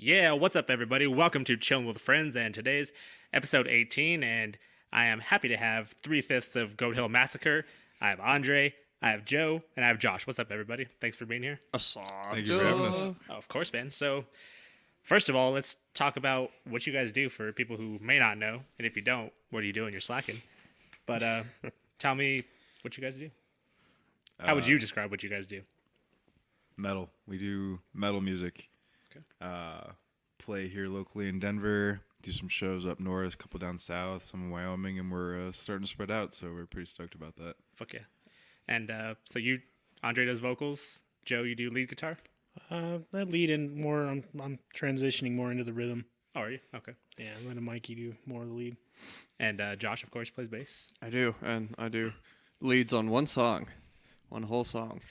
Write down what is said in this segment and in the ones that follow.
Yeah, what's up, everybody? Welcome to Chillin with Friends, and today's episode 18. And I am happy to have 3/5 of Goat Hill Massacre. I have Andre, I have Joe, and I have Josh. What's up, everybody? Thanks for being here. Thank you for having us. Oh, of course, man. So, first of all, let's talk about what you guys do for people who may not know. And if you don't, what are you doing? You're slacking. But tell me what you guys do. How would you describe what you guys do? Metal. We do metal music. Okay. Play here locally in Denver. Do some shows up north, a couple down south, some in Wyoming, and we're starting to spread out. So we're pretty stoked about that. Fuck yeah. And so Andre does vocals. Joe, you do lead guitar? I lead in more. I'm transitioning more into the rhythm. Oh, are you? Okay. Yeah, I'm letting Mikey do more of the lead. And Josh, of course, plays bass. I do, and I do leads on one song, one whole song.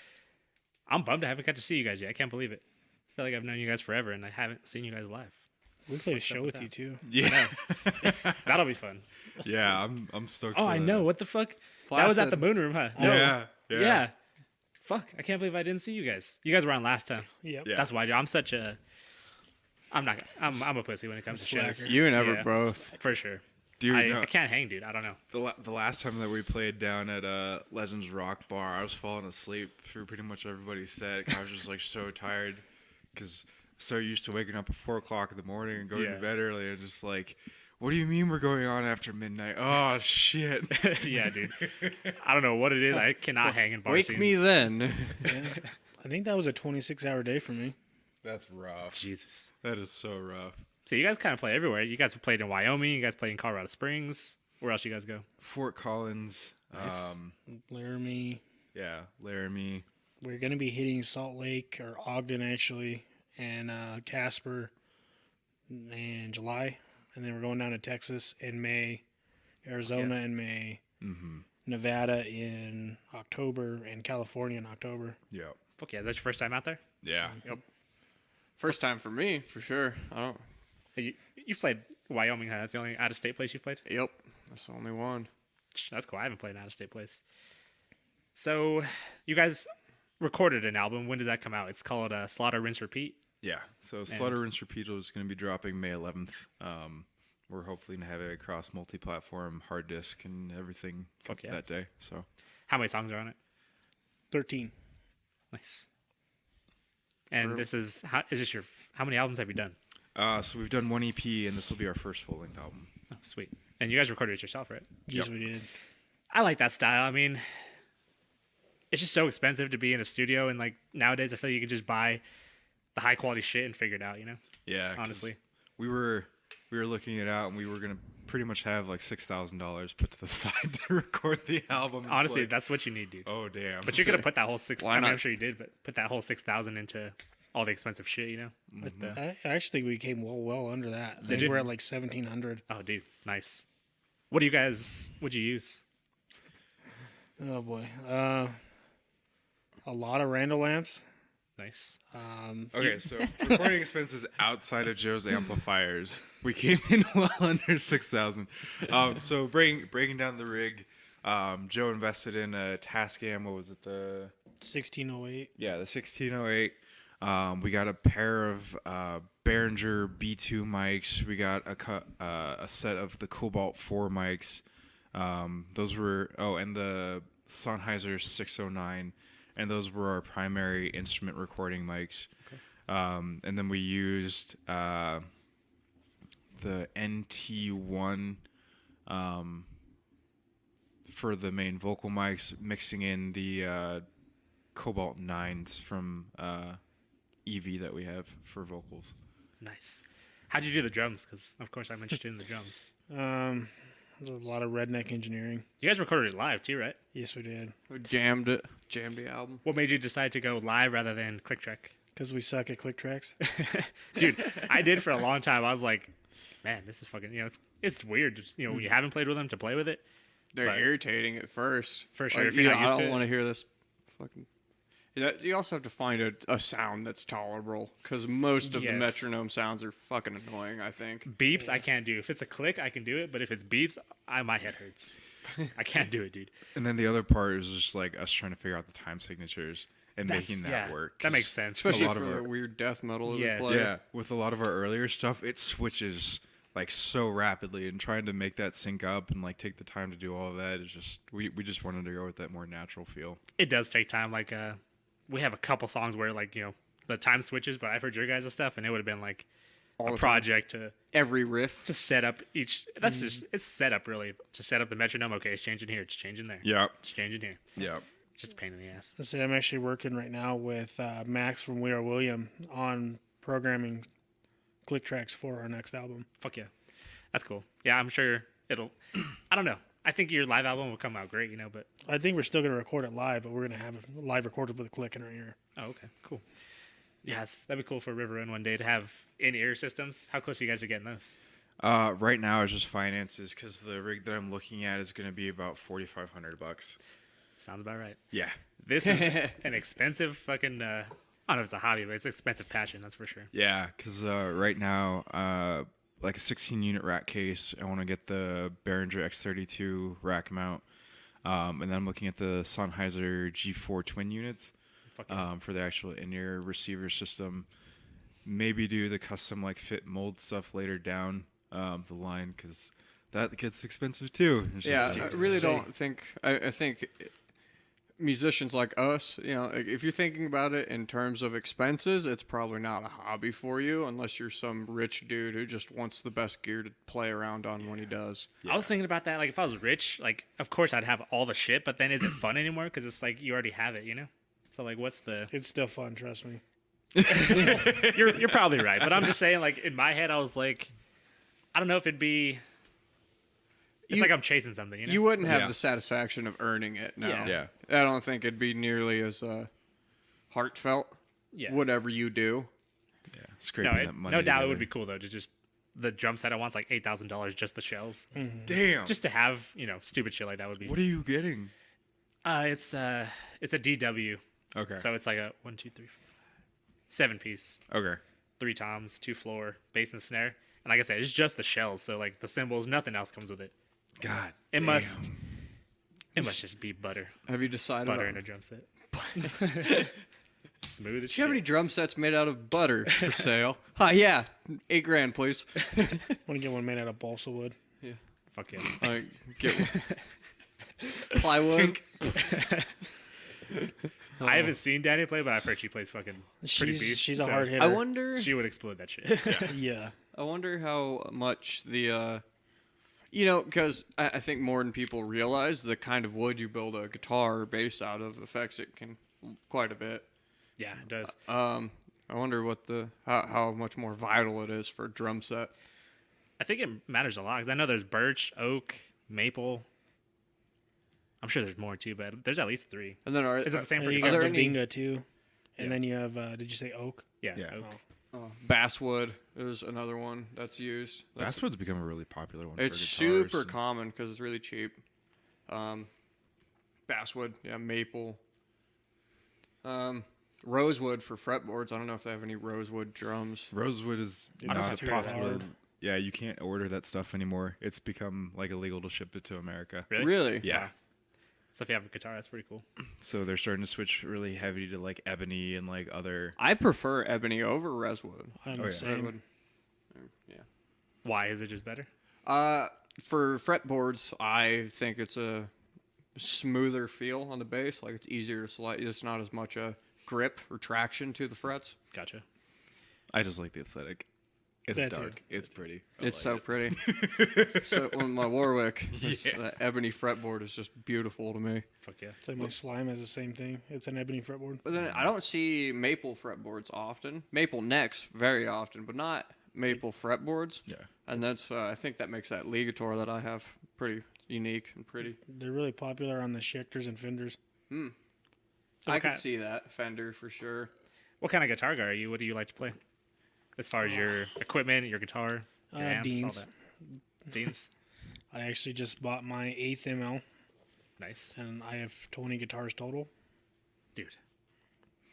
I'm bummed I haven't got to see you guys yet. I can't believe it. I feel like I've known you guys forever, and I haven't seen you guys live. We played a show with with you too. Yeah, That'll be fun. yeah. I'm stoked. Oh, for I that. know. What the fuck? That was at the Moon Room, huh? No. Yeah. Fuck. I can't believe I didn't see you guys. You guys were on last time. Yep. Yeah. That's why I'm such a. I'm a pussy when it comes to shows. Slacker. You and Ever Yeah, both. For sure. Dude, I, no, I can't hang, dude. I don't know. the last time that we played down at Legends Rock Bar, I was falling asleep through pretty much everybody's set. I was just like so tired because so used to waking up at 4 o'clock in the morning and going Yeah. to bed early and just like, what do you mean we're going on after midnight? Oh shit! Yeah, dude. I don't know what it is. I cannot hang in bar Wake scenes. me then. I think that was a 26-hour day for me. That's rough. Jesus. That is so rough. So you guys kind of play everywhere. You guys have played in Wyoming. You guys played in Colorado Springs. Where else you guys go? Fort Collins. Nice. Laramie. Yeah, Laramie. We're gonna be hitting Salt Lake or Ogden actually, and Casper in July, and then we're going down to Texas in May, Arizona in May, Nevada in October, and California in October. Yeah. Fuck yeah, that's your first time out there? Yeah. Yep. First time for me, for sure. I don't. You've played Wyoming, huh? That's the only out-of-state place you've played? Yep, that's the only one. That's cool. I haven't played an out-of-state place. So you guys recorded an album. When did that come out? It's called Slaughter, Rinse, Repeat. Yeah. So Slaughter Rinse Repeat is going to be dropping May 11th. We're hopefully going to have it across multi-platform, hard disk, and everything Fuck yeah. that day. So How many songs are on it? 13. Nice. And this is how many albums have you done? so we've done one EP, and this will be our first full-length album. Oh, sweet. And you guys recorded it yourself, right? Yes, we did. I like that style. I mean, it's just so expensive to be in a studio, and like nowadays, I feel you can just buy the high quality shit and figure it out. You know? Yeah. 'cause Honestly. we were looking it out, and we were going to pretty much have like $6,000 put to the side to record the album. It's Honestly, like, that's what you need, dude. oh damn. But you're gonna put that whole Why I'm not? sure you did, but put that whole 6,000 into all the expensive shit, you know? With the, I actually think we came well under that. I think you? we're at like 1,700. oh, dude, nice. What'd you use? Oh boy, a lot of Randall lamps. Nice. Okay, so recording expenses outside of Joe's amplifiers, we came in well under 6,000. So breaking down the rig, Joe invested in a Tascam. What was it? The 1608. the 1608. We got a pair of Behringer B2 mics. We got a set of the Cobalt 4 mics. Those were and the Sennheiser 609. And those were our primary instrument recording mics. Okay. And then we used the NT1 for the main vocal mics, mixing in the Cobalt 9s from EV that we have for vocals. Nice. How'd you do the drums? Because, of course, I'm interested in the drums. There's a lot of redneck engineering. You guys recorded it live, too, right? Yes, we did. We jammed the album. What made you decide to go live rather than click track? Because we suck at click tracks. Dude, I did for a long time. I was like, man, this is fucking, it's weird. Just, when you haven't played with them to play with it. They're But- irritating at first. For sure, Like, if you're not used I to don't it. want to hear this fucking. You also have to find a sound that's tolerable, because most of the Yes. metronome sounds are fucking annoying, I think. Beeps, I can't do. If it's a click, I can do it. But if it's beeps, my head hurts. I can't do it, dude. And then the other part is just like us trying to figure out the time signatures. and making that work. That makes 'cause sense. Especially a lot for of the our, weird death metal that Yes. we play. yeah, with a lot of our earlier stuff, it switches like so rapidly, and trying to make that sync up and like take the time to do all of that is just we just wanted to go with that more natural feel. It does take time. Like, we have a couple songs where like the time switches, but I've heard your guys' stuff, and it would have been like All a the time. project to Every riff. set up each. That's just it's set up really to set up the metronome. Okay, it's changing here. It's changing there. Yeah, It's changing here. yeah. It's just a pain in the ass. Let's say I'm actually working right now with Max from We Are William on programming click tracks for our next album. Fuck yeah, that's cool. Yeah, I'm sure it'll. I don't know. I think your live album will come out great, but I think we're still going to record it live, but we're going to have it live recorded with a click in our ear. oh, okay, cool. Yes, that'd be cool for River Run one day to have in-ear systems. How close are you guys to getting those? Right now it's just finances because the rig that I'm looking at is going to be about $4,500. Sounds about right. Yeah, This is an expensive fucking. I don't know if it's a hobby, but it's an expensive passion. That's for sure. yeah. Because right now, like a 16-unit rack case, I want to get the Behringer X32 rack mount, and then I'm looking at the Sennheiser G4 twin units. Fuck yeah. For the actual in-ear receiver system. Maybe do the custom like fit mold stuff later down the line because that gets expensive too. It's Yeah, just, I really don't think. I think musicians like us, if you're thinking about it in terms of expenses, it's probably not a hobby for you unless you're some rich dude who just wants the best gear to play around on when he does. I was thinking about that. Like, if I was rich, like, of course I'd have all the shit, but then is it fun anymore? Because it's like you already have it, So, like, what's the. It's still fun, trust me. You're probably right. But I'm just saying, like, in my head, I was like, I don't know if it'd be. It's like I'm chasing something, You wouldn't have Yeah. the satisfaction of earning it. No. Yeah. yeah. I don't think it'd be nearly as heartfelt. Yeah. Whatever you do. Yeah, scraping No, that money. no doubt it together. would be cool, though, to just. The drum set I want's like $8,000, just the shells. Damn. Just to have, stupid shit like that would be. What are you getting? It's a DW. Okay. So it's like a 1, 2, 3, 4, 7-piece, Okay. 3 toms, 2 floor, bass and snare. And like I said, it's just the shells. So like the cymbals, nothing else comes with it. God. It damn. must just be butter Have you decided? in Do a drum set. Smooth as you have any drum sets made out of butter for sale? Yeah, $8,000, please. I want to get one made out of balsa wood. Fuck yeah. Get plywood. I haven't seen Danny play, but I've heard she plays fucking pretty beast. She's a so hard hitter. I wonder. She would explode that shit. Yeah. I wonder how much the, because I think more than people realize the kind of wood you build a guitar or bass out of affects it quite a bit. Yeah, it does. I wonder what how much more vital it is for a drum set. I think it matters a lot because I know there's birch, oak, maple. I'm sure there's more too, but there's at least 3. And then Is it the same for You Are got there the any- Binga too. And Yeah. then you have, did you say oak? Yeah, Yeah. oak. basswood is another one that's used. Basswood's become a really popular one. It's for guitars super and- common because it's really cheap. Basswood, yeah, maple. Rosewood for fretboards. I don't know if they have any rosewood drums. Rosewood is It's not a too possible. hard. Yeah, you can't order that stuff anymore. It's become like illegal to ship it to America. Really? Yeah. Wow. So if you have a guitar, that's pretty cool. So they're starting to switch really heavy to like ebony and like other. I prefer ebony over rosewood. I'm Oh, the yeah. same. Redwood. Yeah. Why is it just better? For fretboards, I think it's a smoother feel on the bass. Like it's easier to slide. It's not as much a grip or traction to the frets. Gotcha. I just like the aesthetic. It's That too. dark. It's pretty. I It's like so pretty. So on my Warwick, that ebony fretboard is just beautiful to me. Fuck yeah. It's like my slime has the same thing. It's an ebony fretboard. But then I don't see maple fretboards often. Maple necks very often, but not maple fretboards. Yeah. And that's I think that makes that Ligator that I have pretty unique and pretty. They're really popular on the Schecters and Fenders. I could Okay. see that Fender for sure. What kind of guitar guy are you? What do you like to play? As far as your equipment, your guitar, your amps, Dean's. all that. Dean's. I actually just bought my 8th ML, Nice. and I have 20 guitars total. Dude.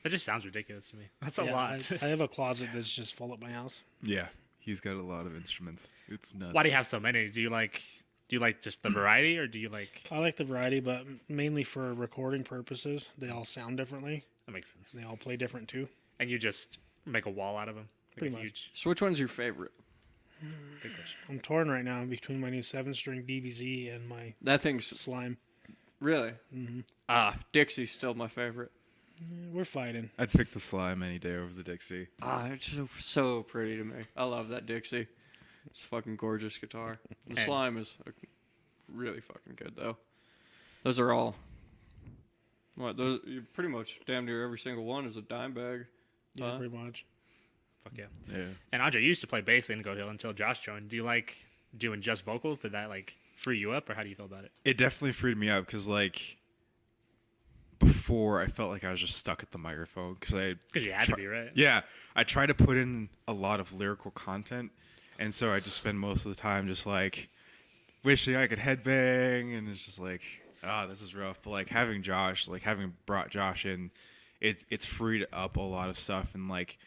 That just sounds ridiculous to me. That's a Yeah, lot. I have a closet that's just full at my house. Yeah, he's got a lot of instruments. It's nuts. Why do you have so many? Do you like just the variety, or do you like? I like the variety, but mainly for recording purposes. They all sound differently. That makes sense. They all play different too. And you just make a wall out of them. Like Pretty a much. huge. So which one's your favorite? Good question. I'm torn right now between my new 7-string DBZ and my That thing's slime. really. Dixie's still my favorite. We're fighting. I'd pick the slime any day over the Dixie. It's so pretty to me. I love that Dixie. It's a fucking gorgeous guitar. The Hey. slime is really fucking good though. Those are all. What those? You pretty much damn near every single one is a dime bag. Yeah, Huh? pretty much. Fuck yeah. Yeah. And Andre, you used to play bass in Goat Hill until Josh joined. Do you like doing just vocals? Did that like free you up, or how do you feel about it? It definitely freed me up because like before I felt like I was just stuck at the microphone because Because you had to be, right? yeah, I try to put in a lot of lyrical content, and so I just spend most of the time just like wishing I could headbang, and it's just like, this is rough. But like having brought Josh in, it's freed up a lot of stuff, and like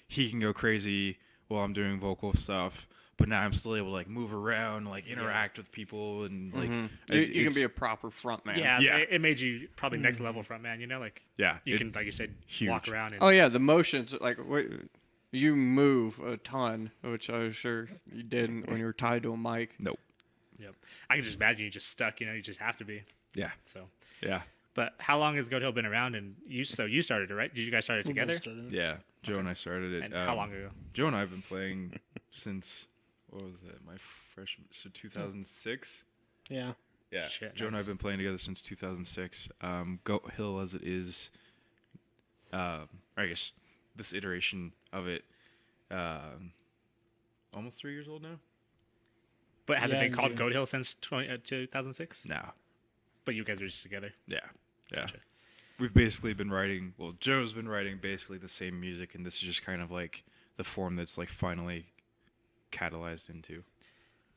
he can go crazy while I'm doing vocal stuff. But now I'm still able to like move around, like interact with people, and like You can be a proper front man. Yeah, Yeah. It made you probably next level front man. You know, like you can, like you said, walk huge. around. And, Oh yeah, the motions like you move a ton, which I was sure you didn't when you were tied to a mic. Nope. Yep. I can just imagine you just stuck. You know, you just have to be. Yeah. So, Yeah. but how long has Goat Hill been around? And you started it, right? Did you guys start it We both together? started. Yeah. Joe and I started it. And how long ago? Joe and I have been playing since what was it? My freshman, so 2006. Yeah. Yeah. Shit, Joe and I nice. have been playing together since 2006. Goat Hill, as it is, I guess this iteration of it, almost 3 years old now. But has it Yeah, been in called June. Goat Hill since 2006? No. But you guys are just together. Yeah. Yeah. Gotcha. We've basically been writing. Well, Joe's been writing basically the same music, and this is just kind of like the form that's like finally catalyzed into.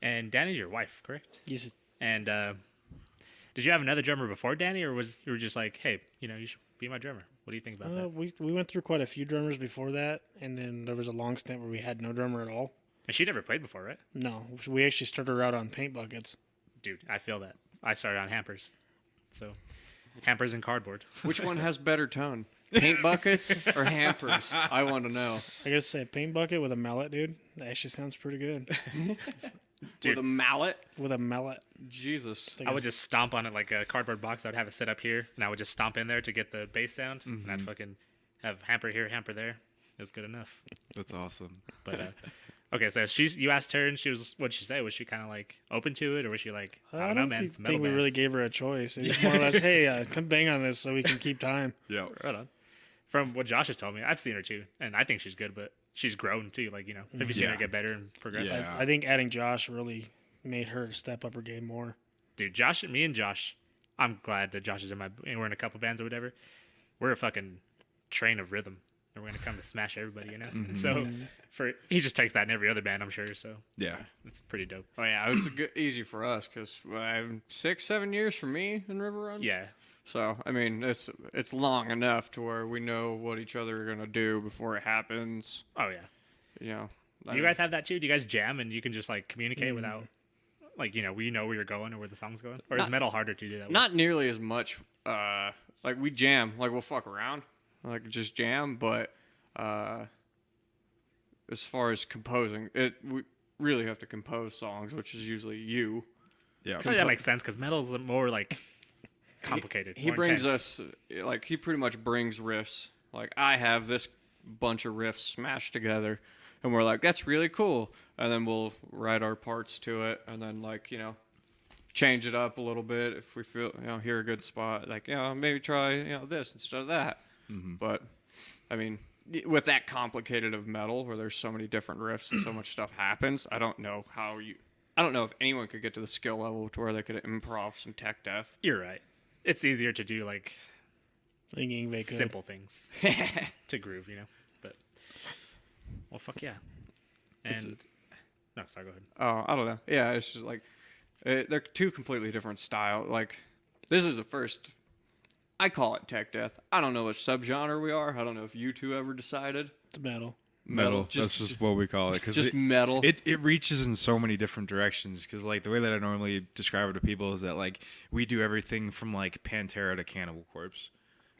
And Danny's your wife, correct? Yes. And did you have another drummer before Danny, or was you were just like, hey, you should be my drummer? What do you think about that? We went through quite a few drummers before that, and then there was a long stint where we had no drummer at all. And she never played before, right? No, we actually started her out on paint buckets. Dude, I feel that. I started on hampers, so hampers and cardboard. Which one has better tone? Paint buckets or hampers? I want to know. I gotta say, paint bucket with a mallet, dude. That actually sounds pretty good. With a mallet? With a mallet. Jesus. I would just stomp on it like a cardboard box. I would have it set up here, and I would just stomp in there to get the bass sound, and I'd fucking have hamper here, hamper there. It was good enough. That's awesome. But okay, so you asked her, and what'd she say? Was she kind of like open to it, or was she like, I don't know, man, it's a metal think we band. really gave her a choice. It was more or less, hey, come bang on this so we can keep time. Yeah. Right on. From what Josh has told me, I've seen her too, and I think she's good, but she's grown too. Like, have you seen her Yeah. get better and progress? Yeah. I think adding Josh really made her step up her game more. Dude, me and Josh, I'm glad that Josh is we're in a couple bands or whatever. We're a fucking train of rhythm, and we're gonna come to smash everybody, So he just takes that in every other band, I'm sure. So Yeah. it's pretty dope. Oh yeah, it was easy for us because 6-7 years for me in River Run. Yeah, So I mean, it's long enough to where we know what each other are gonna do before it happens. oh yeah. You know. Do you guys have that too? Do you guys jam and you can just like communicate without, like, we know where you're going or where the song's going? Or is metal harder to do that with? Not nearly as much. Like we jam, like we'll fuck around, like just jam. But as far as composing, we really have to compose songs, which is usually you. Yeah. I feel like that makes sense because metal's more like complicated. He more brings intense. us like he pretty much brings riffs. Like I have this bunch of riffs smashed together, and we're like, that's really cool. And then we'll write our parts to it, and then like change it up a little bit if we feel hear a good spot. Like maybe try this instead of that. But I mean, with that complicated of metal where there's so many different riffs and so much stuff happens, I don't know if anyone could get to the skill level to where they could improv some tech death. You're right. It's easier to do like Thinking they could. simple things to groove, But well, fuck yeah. And no, sorry, go ahead. Oh, I don't know. Yeah, it's just like they're two completely different style. Like this is the first. I call it tech death. I don't know what subgenre we are. I don't know if you two ever decided. It's metal. Metal. Just- That's just what we call it. Cause Just metal. It reaches in so many different directions. Because like the way that I normally describe it to people is that like we do everything from like Pantera to Cannibal Corpse.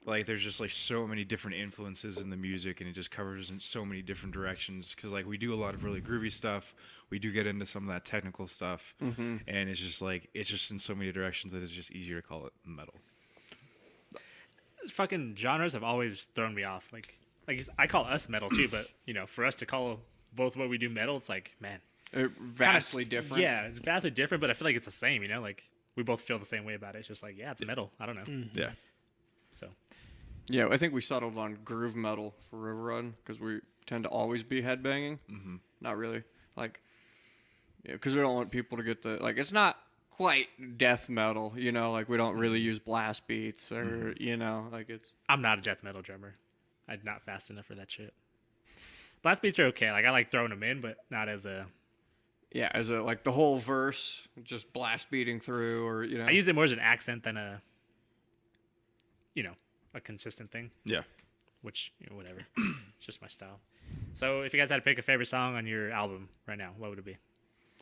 like there's just like so many different influences in the music, and it just covers in so many different directions. Because like we do a lot of really groovy stuff, we do get into some of that technical stuff, and it's just like it's just in so many directions that it's just easier to call it metal. Fucking genres have always thrown me off. Like I call us metal too, but for us to call both what we do metal, it's like, man, Vastly different. Yeah, it's vastly different, but I feel like it's the same. Like we both feel the same way about it. It's just like, yeah, it's metal. I don't know. Yeah. So Yeah, I think we settled on groove metal for River Run because we tend to always be headbanging. Mm-hmm. Not really. Like, because we don't want people to get like, it's not quite death metal, like we don't really use blast beats or, like it's. I'm not a death metal drummer. I'm not fast enough for that shit. Blast beats are okay. Like I like throwing them in, but not as a. Yeah, as a, like the whole verse, just blast beating through or, I use it more as an accent than a consistent thing. Yeah. Which, whatever. It's just my style. So if you guys had to pick a favorite song on your album right now, what would it be?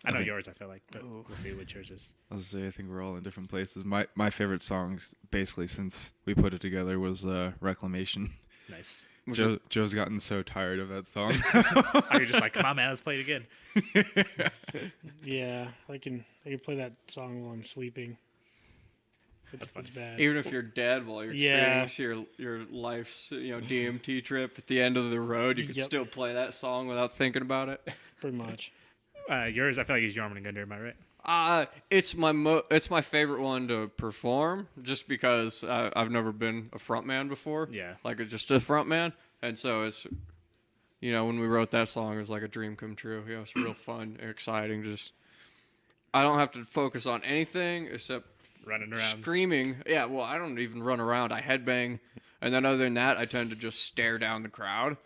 I know yours, I feel like, but we'll see what yours is. I was gonna say, I think we're all in different places. My favorite songs, basically, since we put it together, was Reclamation. Nice. Joe's gotten so tired of that song. You're just like, come on, man, let's play it again. Yeah, I can play that song while I'm sleeping. It's bad. Even if you're dead while you're experiencing your life's DMT trip at the end of the road, you can still play that song without thinking about it. Pretty much. Yours, I feel like, is Jormungandr, am I right? It's my favorite one to perform, just because I've never been a frontman before. Yeah, like just a frontman, and so it's when we wrote that song, it was like a dream come true. It's real fun and exciting. Just I don't have to focus on anything except running around screaming. Yeah, well, I don't even run around. I headbang. And then other than that, I tend to just stare down the crowd.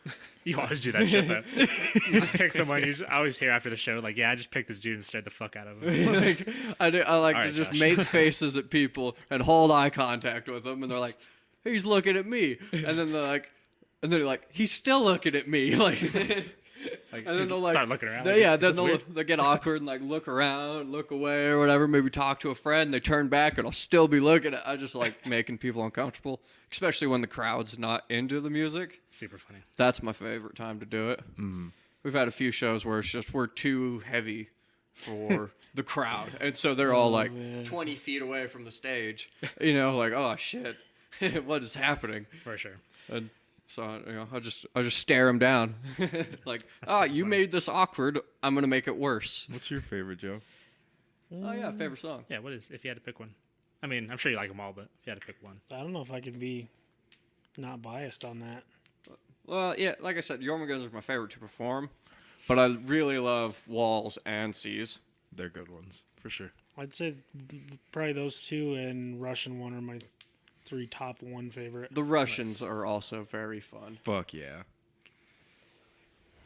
You always do that shit, though. You just pick someone. I always hear after the show, like, yeah, I just picked this dude and stared the fuck out of him. I like to just make faces at people and hold eye contact with them. And they're like, he's looking at me. And then they're like, he's still looking at me. Like, and then they'll start looking around. Then they'll get awkward and like look around, look away or whatever. Maybe talk to a friend. They turn back and I'll still be looking at. I just like making people uncomfortable, especially when the crowd's not into the music. Super funny. That's my favorite time to do it. Mm-hmm. We've had a few shows where it's just we're too heavy for the crowd, and so they're all like 20 feet away from the stage. Like, oh shit, what is happening? For sure. And so I just stare them down, like, you made this awkward. I'm gonna make it worse. What's your favorite, Joe? Oh yeah, favorite song. Yeah, what is? If you had to pick one, I mean, I'm sure you like them all, but if you had to pick one, I don't know if I can be not biased on that. Well, yeah, like I said, Jormungandr is my favorite to perform, but I really love Walls and Seas. They're good ones for sure. I'd say probably those two and Russian one are my 3 top 1 favorite. The Russians are also very fun. Fuck yeah.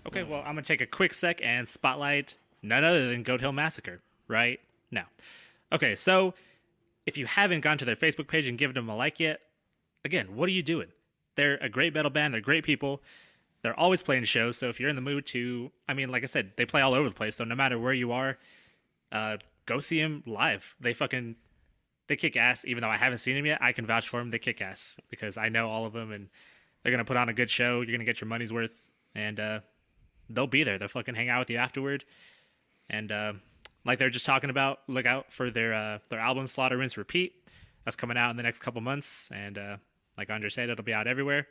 Okay, well, I'm gonna take a quick sec and spotlight none other than Goat Hill Massacre right now. Okay, so if you haven't gone to their Facebook page and given them a like yet, again, what are you doing? They're a great metal band. They're great people. They're always playing shows. So if you're in the mood to, I mean, like I said, they play all over the place. So no matter where you are, go see them live. They kick ass. Even though I haven't seen them yet, I can vouch for them. They kick ass because I know all of them, and they're gonna put on a good show. You're gonna get your money's worth, and they'll be there. They'll fucking hang out with you afterward. And like they're just talking about, look out for their album Slaughter, Rinse, Repeat. That's coming out in the next couple months, and like Andre said, it'll be out everywhere.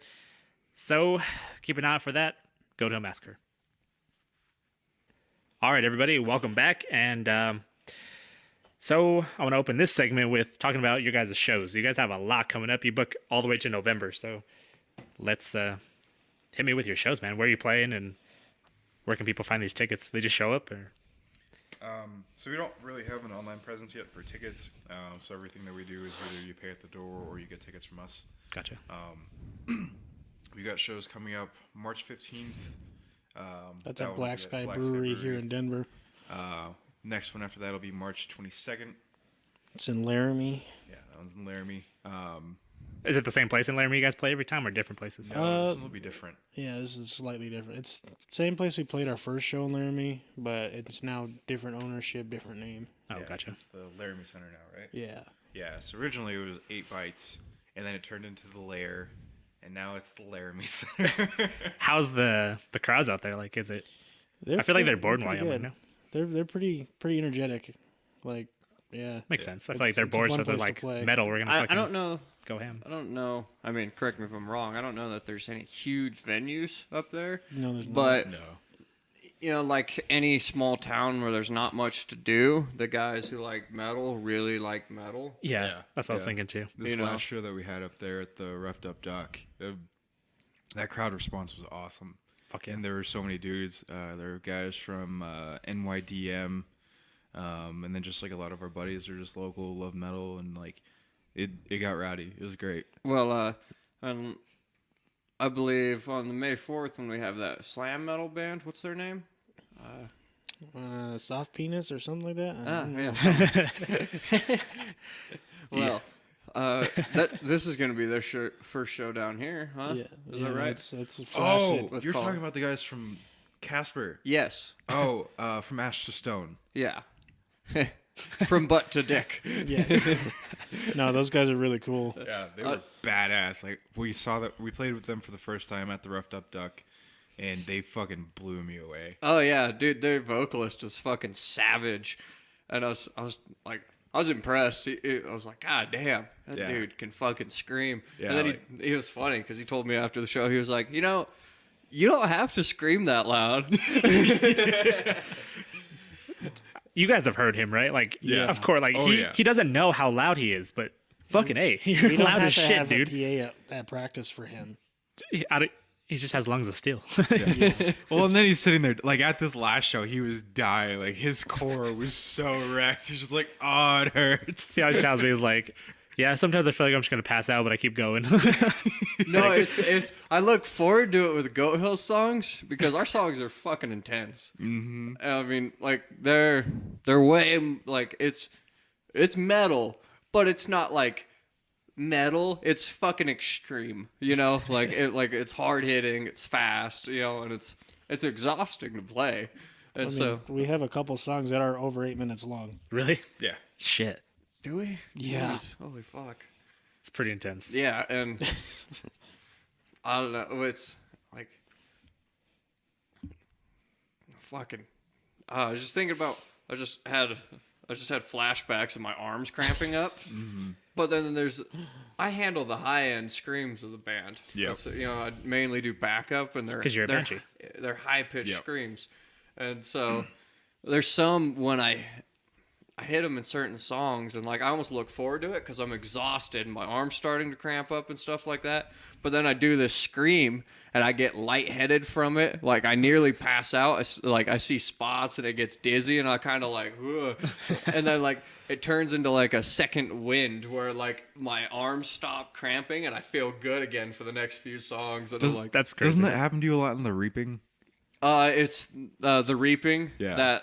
So keep an eye out for that. Goat Hill Massacre. All right, everybody, welcome back. And so I want to open this segment with talking about your guys' shows. You guys have a lot coming up. You book all the way to November. So let's hit me with your shows, man. Where are you playing, and where can people find these tickets? They just show up, or? So we don't really have an online presence yet for tickets. So everything that we do is either you pay at the door or you get tickets from us. Gotcha. We got shows coming up March 15th. That's at Black Sky Brewery here in Denver. Next one after that will be March 22nd. It's in Laramie. Yeah, that one's in Laramie. Is it the same place in Laramie you guys play every time, or different places? No, this one will be different. Yeah, this is slightly different. It's the same place we played our first show in Laramie, but it's now different ownership, different name. Oh, Yeah, gotcha. It's the Laramie Center now, right? Yeah. Yeah, so originally it was 8 Bites, and then it turned into the Lair, and now it's the Laramie Center. How's the crowds out there? Like, is it? I feel like they're bored in pretty Wyoming. good. No? They're pretty energetic. Like, yeah. Makes sense. I feel It's- like they're it's a bored, fun so they're place to like, play. metal, we're gonna I fucking don't know. go ham. I don't know. I mean, correct me if I'm wrong. I don't know that there's any huge venues up there. No, there's not. But No. you know, like any small town where there's not much to do, the guys who like metal really like metal. Yeah, Yeah. that's what I was Yeah. thinking too. This You know. last show that we had up there at the Roughed Up Dock, that crowd response was awesome. Fuck yeah. And there were so many dudes. There were guys from NYDM, and then just like a lot of our buddies are just local, love metal, and like it got rowdy. It was great. Well, I believe on the May 4th when we have that slam metal band, what's their name? Soft penis or something like that. I Ah, don't know. yeah. Well, this is going to be their first show down here, huh? Yeah, Is yeah, that right? It's flaccid. Let's you're call talking it. about the guys from Casper. Yes. Oh, from Ash to Stone. Yeah. From butt to dick. Yes. No, those guys are really cool. Yeah, they were badass. Like we played with them for the first time at the Roughed Up Duck, and they fucking blew me away. Oh yeah, dude, their vocalist is fucking savage, and I was like, I was impressed. I was like, God damn, that Yeah. dude can fucking scream. Yeah, And then like- he was funny because he told me after the show, he was like, you know, you don't have to scream that loud. You guys have heard him, right? Like, Yeah. of course. Like, Oh, he, yeah. he doesn't know how loud he is, but fucking A, you're We don't loud have as to shit, have dude. a PA at practice for him. He just has lungs of steel. Well, and then he's sitting there, like at this last show, he was dying. Like his core was so wrecked. He's just like, oh, it hurts. He always tells me, he's like, yeah, sometimes I feel like I'm just gonna pass out, but I keep going. No, it's. I look forward to it with Goat Hill songs because our songs are fucking intense. Mm-hmm. I mean, like they're way like it's metal, but it's not like metal. It's fucking extreme, you know. Like it's hard hitting, it's fast, you know, and it's exhausting to play. And I mean, so, we have a couple songs that are over 8 minutes long. Really? Yeah. Shit. do we? Yeah. Jeez, holy fuck. It's pretty intense. Yeah, and I don't know. It's like fucking. I was just thinking about. I just had flashbacks of my arms cramping up. But then I handle the high end screams of the band. Yep. So, you know, I mainly do backup, and they're 'Cause you're a they're- banshee. They're high pitched Yep. screams, and so there's some when I hit them in certain songs, and like I almost look forward to it because I'm exhausted and my arm's starting to cramp up and stuff like that. But then I do this scream and I get lightheaded from it. Like I nearly pass out. I see spots and it gets dizzy and I kind of like, ugh. And then like it turns into like a second wind where like my arms stop cramping and I feel good again for the next few songs. And I'm like, That's crazy. Doesn't that happen to you a lot in the Reaping? it's the reaping. Yeah.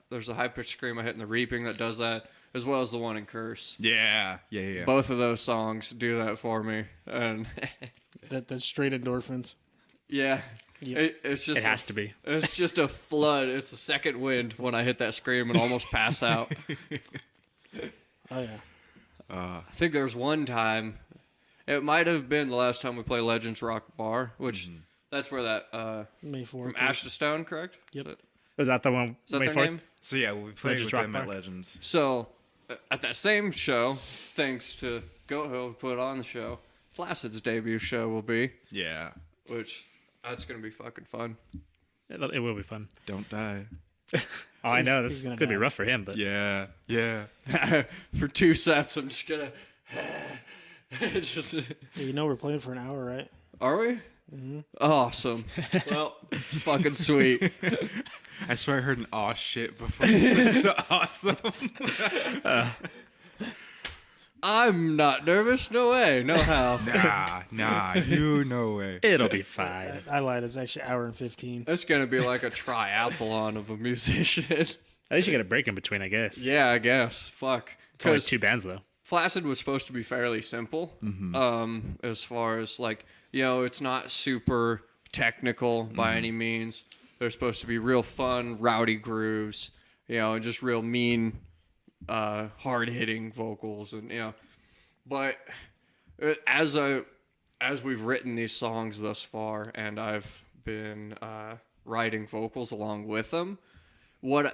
There's a high pitched scream I hit in the reaping that does that, as well as the one in Curse. Yeah. Yeah. Both of those songs do that for me, and That's straight endorphins. yeah, Yep. it's just It has to be. It's just a flood. It's a second wind when I hit that scream and almost pass out. Oh yeah. I think there was one time, it might have been the last time we played Legends Rock Bar, which that's where that May 4th. from Ash to Stone, correct? Yep. Was that the one? Is that May their 4th? name? So yeah, we played Legends with Rock them Bar. at Legends. So, at that same show, thanks to Goat Hill who put on the show, Flaccid's debut show will be, Yeah. which that's gonna be fucking fun. It will be fun. Don't die. Oh, I know. he's This is gonna gonna be die. rough for him, but Yeah. Yeah. For 2 sets, I'm just gonna. It's just. Yeah, you know we're playing for an hour, right? Are we? Awesome. Well, fucking sweet. I swear I heard an aw shit before this was awesome. I'm not nervous. No way. No how. Nah, you no way. it'll be fine. I lied. It's actually hour and 15. It's gonna be like a triathlon of a musician. At least you get a break in between, I guess. Yeah, I guess. Fuck. It's only 'Cause 2 bands though. Flaccid was supposed to be fairly simple, as far as like, you know, it's not super technical by any means. They're supposed to be real fun, rowdy grooves, you know, and just real mean, hard hitting vocals, and you know, but as we've written these songs thus far, and I've been writing vocals along with them, I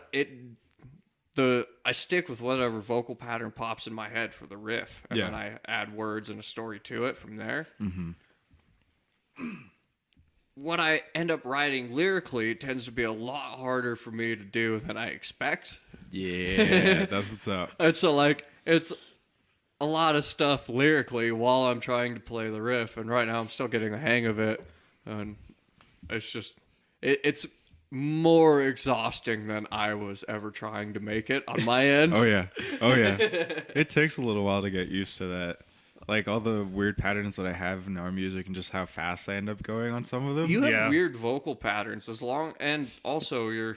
stick with whatever vocal pattern pops in my head for the riff, and then I add words and a story to it from there. Mm-hmm. What I end up writing lyrically tends to be a lot harder for me to do than I expect. Yeah, that's what's up. And so, like, it's a lot of stuff lyrically while I'm trying to play the riff, and right now I'm still getting the hang of it, and it's just it's more exhausting than I was ever trying to make it on my end. Oh yeah. It takes a little while to get used to that. Like all the weird patterns that I have in our music and just how fast I end up going on some of them. You have weird vocal patterns and also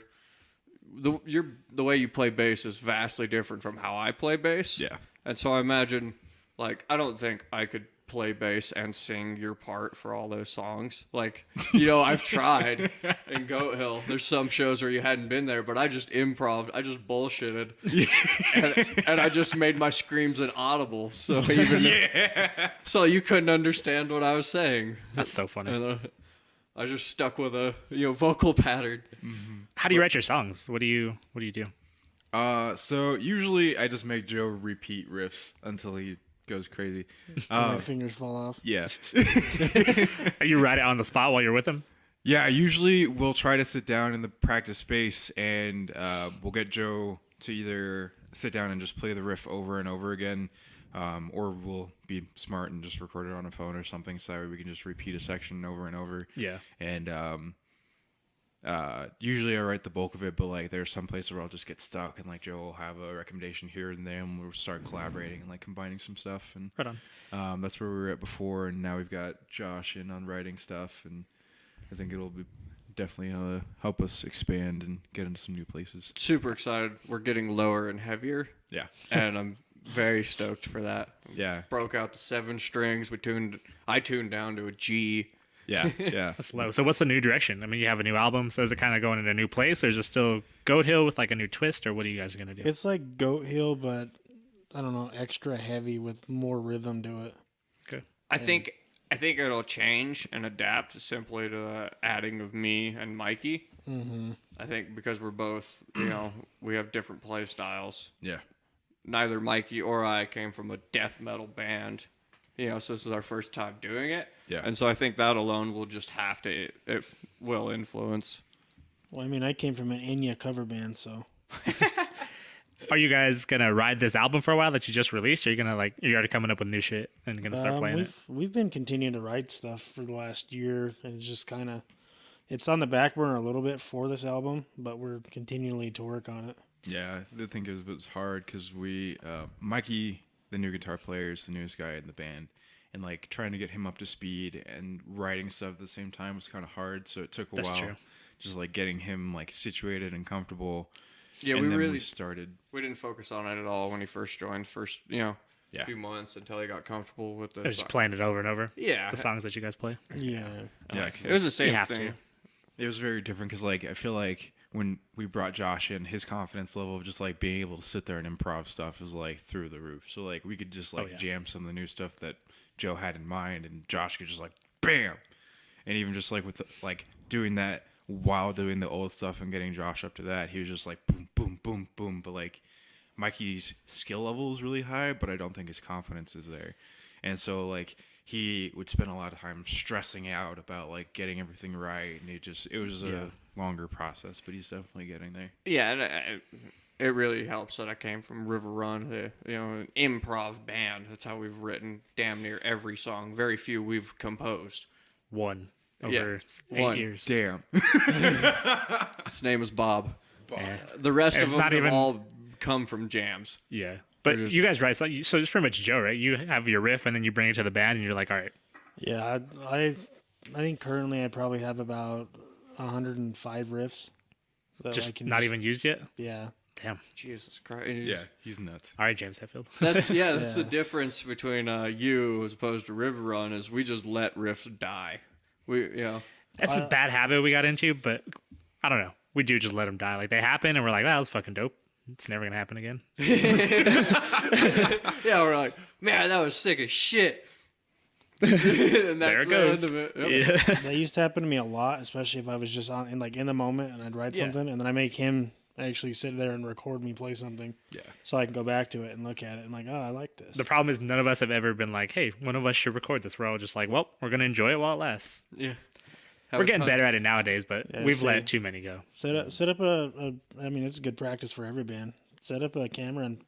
the way you play bass is vastly different from how I play bass. Yeah. And so I imagine, like, I don't think I could play bass and sing your part for all those songs. Like, I've tried in Goat Hill. There's some shows where you hadn't been there, but I just improv. I just bullshitted. And I just made my screams inaudible. So so you couldn't understand what I was saying. That's so funny. And, I just stuck with a vocal pattern. Mm-hmm. How do you write your songs? What do you do? So usually I just make Joe repeat riffs until he goes crazy. My fingers fall off. Yeah. You write it on the spot while you're with him? Yeah, usually we'll try to sit down in the practice space and we'll get Joe to either sit down and just play the riff over and over again, or we'll be smart and just record it on a phone or something so that way we can just repeat a section over and over. Yeah. And usually I write the bulk of it, but like there's some places where I'll just get stuck and like Joe will have a recommendation here and there and we'll start collaborating and like combining some stuff. And right on. That's where we were at before, and now we've got Josh in on writing stuff, and I think it'll be definitely help us expand and get into some new places. Super excited. We're getting lower and heavier. Yeah. And I'm very stoked for that. Yeah. Broke out the 7 strings. I tuned down to a G. Yeah. That's low. So what's the new direction? I mean, you have a new album, so is it kind of going in a new place, or is it still Goat Hill with like a new twist, or what are you guys gonna do? It's like Goat Hill, but I don't know, extra heavy with more rhythm to it. Okay. I think it'll change and adapt simply to the adding of me and Mikey. Mm-hmm. I think because we're both, we have different play styles. Yeah. Neither Mikey or I came from a death metal band. So this is our first time doing it. Yeah. And so I think that alone will just it will influence. Well, I mean, I came from an Enya cover band, so. Are you guys gonna ride this album for a while that you just released, or are you gonna you're already coming up with new shit and gonna start playing it? We've been continuing to write stuff for the last year, and it's just kind of, it's on the back burner a little bit for this album, but we're continually to work on it. Yeah, I think it was hard because Mikey, the new guitar player, is the newest guy in the band, and like trying to get him up to speed and writing stuff at the same time was kind of hard. So it took a while, true. Just like getting him like situated and comfortable. Yeah, and we started. We didn't focus on it at all when he first joined. Few months until he got comfortable with the. Just playing it over and over. Yeah, the songs that you guys play. Yeah, it was the same have thing. to. It was very different because like I feel like when we brought Josh in, his confidence level of just like being able to sit there and improv stuff is like through the roof. So like we could just like jam some of the new stuff that Joe had in mind, and Josh could just like bam, and even just like with like doing that while doing the old stuff and getting Josh up to that, he was just like boom, boom, boom, boom. But like Mikey's skill level is really high, but I don't think his confidence is there, and so like he would spend a lot of time stressing out about like getting everything right, and it was a longer process, but he's definitely getting there. Yeah, and it really helps that I came from River Run, an improv band. That's how we've written damn near every song. Very few we've composed. One over 8 one. years. Damn. His name is Bob. Yeah. The rest It's of not them even- all come from jams. Yeah. But you guys write, so it's pretty much Joe, right? You have your riff and then you bring it to the band and you're like, all right. Yeah, I think currently I probably have about 105 riffs. That I Just can not even used yet? Yeah. Damn. Jesus Christ. Yeah, he's nuts. All right, James Hetfield. That's the Yeah. difference between you as opposed to River Run is we just let riffs die. That's a bad habit we got into, but I don't know. We do just let them die. Like they happen and we're like, wow, that's fucking dope. It's never going to happen again. Yeah, we're like, man, that was sick as shit. And There that's it the goes. end of it. Yep. Yeah. That used to happen to me a lot, especially if I was just in the moment and I'd write Yeah. something and then I make him actually sit there and record me play something. Yeah. So I can go back to it and look at it. I'm like, oh, I like this. The problem is none of us have ever been like, hey, one of us should record this. We're all just like, well, we're going to enjoy it while it lasts. Yeah. We're getting better at it nowadays, but Yeah, we've see. let too many go. Set up a I mean, it's good practice for every band. Set up a camera and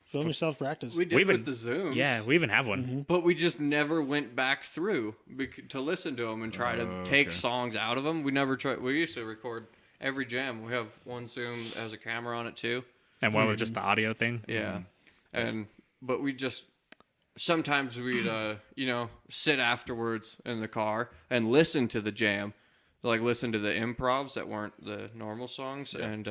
film yourself practice. We did We even- with the Zooms. Yeah, we even have one. But we just never went back through to listen to them and try to take okay. songs out of them. We never tried. We used to record every jam. We have one Zoom that has a camera on it too. And one was just the audio thing. Yeah, but we just sometimes we'd sit afterwards in the car and listen to the jam, like listen to the improvs that weren't the normal songs, and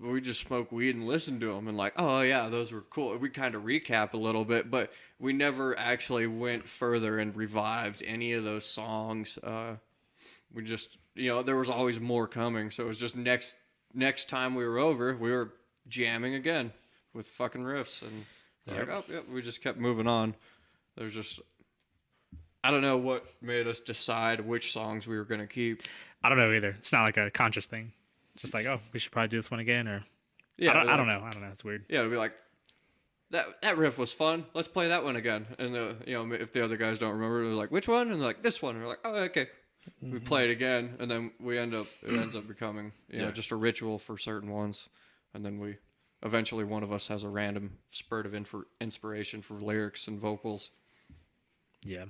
we just smoke weed and listen to them and like, oh yeah, those were cool. We kind of recap a little bit, but we never actually went further and revived any of those songs. We just there was always more coming, so it was just next time we were over, we were jamming again with fucking riffs, and like, oh, yeah, we just kept moving on. There's just, I don't know what made us decide which songs we were going to keep. I don't know either. It's not like a conscious thing. It's just like, oh, we should probably do this one again, or Yeah, I don't know. It's weird. Yeah, it'd be like, that riff was fun. Let's play that one again. And if the other guys don't remember, they're like, which one? And they're like, this one. And we're like, oh, okay. We play it again, and then it ends up becoming just a ritual for certain ones, and then eventually one of us has a random spurt of inspiration for lyrics and vocals. Yeah.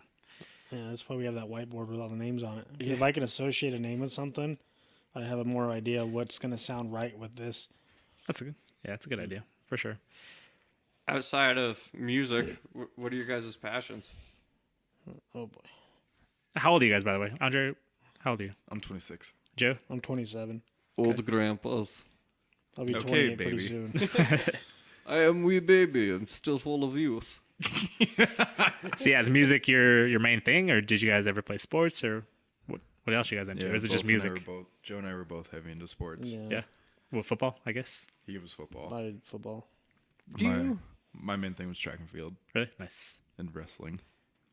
Yeah, that's why we have that whiteboard with all the names on it. If I can associate a name with something, I have a more idea of what's going to sound right with this. That's a good idea for sure. Outside of music, what are your guys' passions? Oh boy, How old are you guys, by the way? Andre, how old are you? I'm 26. Joe? I'm 27. Old grandpas. I'll be Okay, 28 pretty baby. soon. I am wee baby. I'm still full of youth. So yeah, is music your main thing, or did you guys ever play sports, or what else you guys into? Or is it just both and I music? were Joe and I were both heavy into sports. Yeah. Well, football, I guess. He was football. I did football. My main thing was track and field Really nice. and wrestling.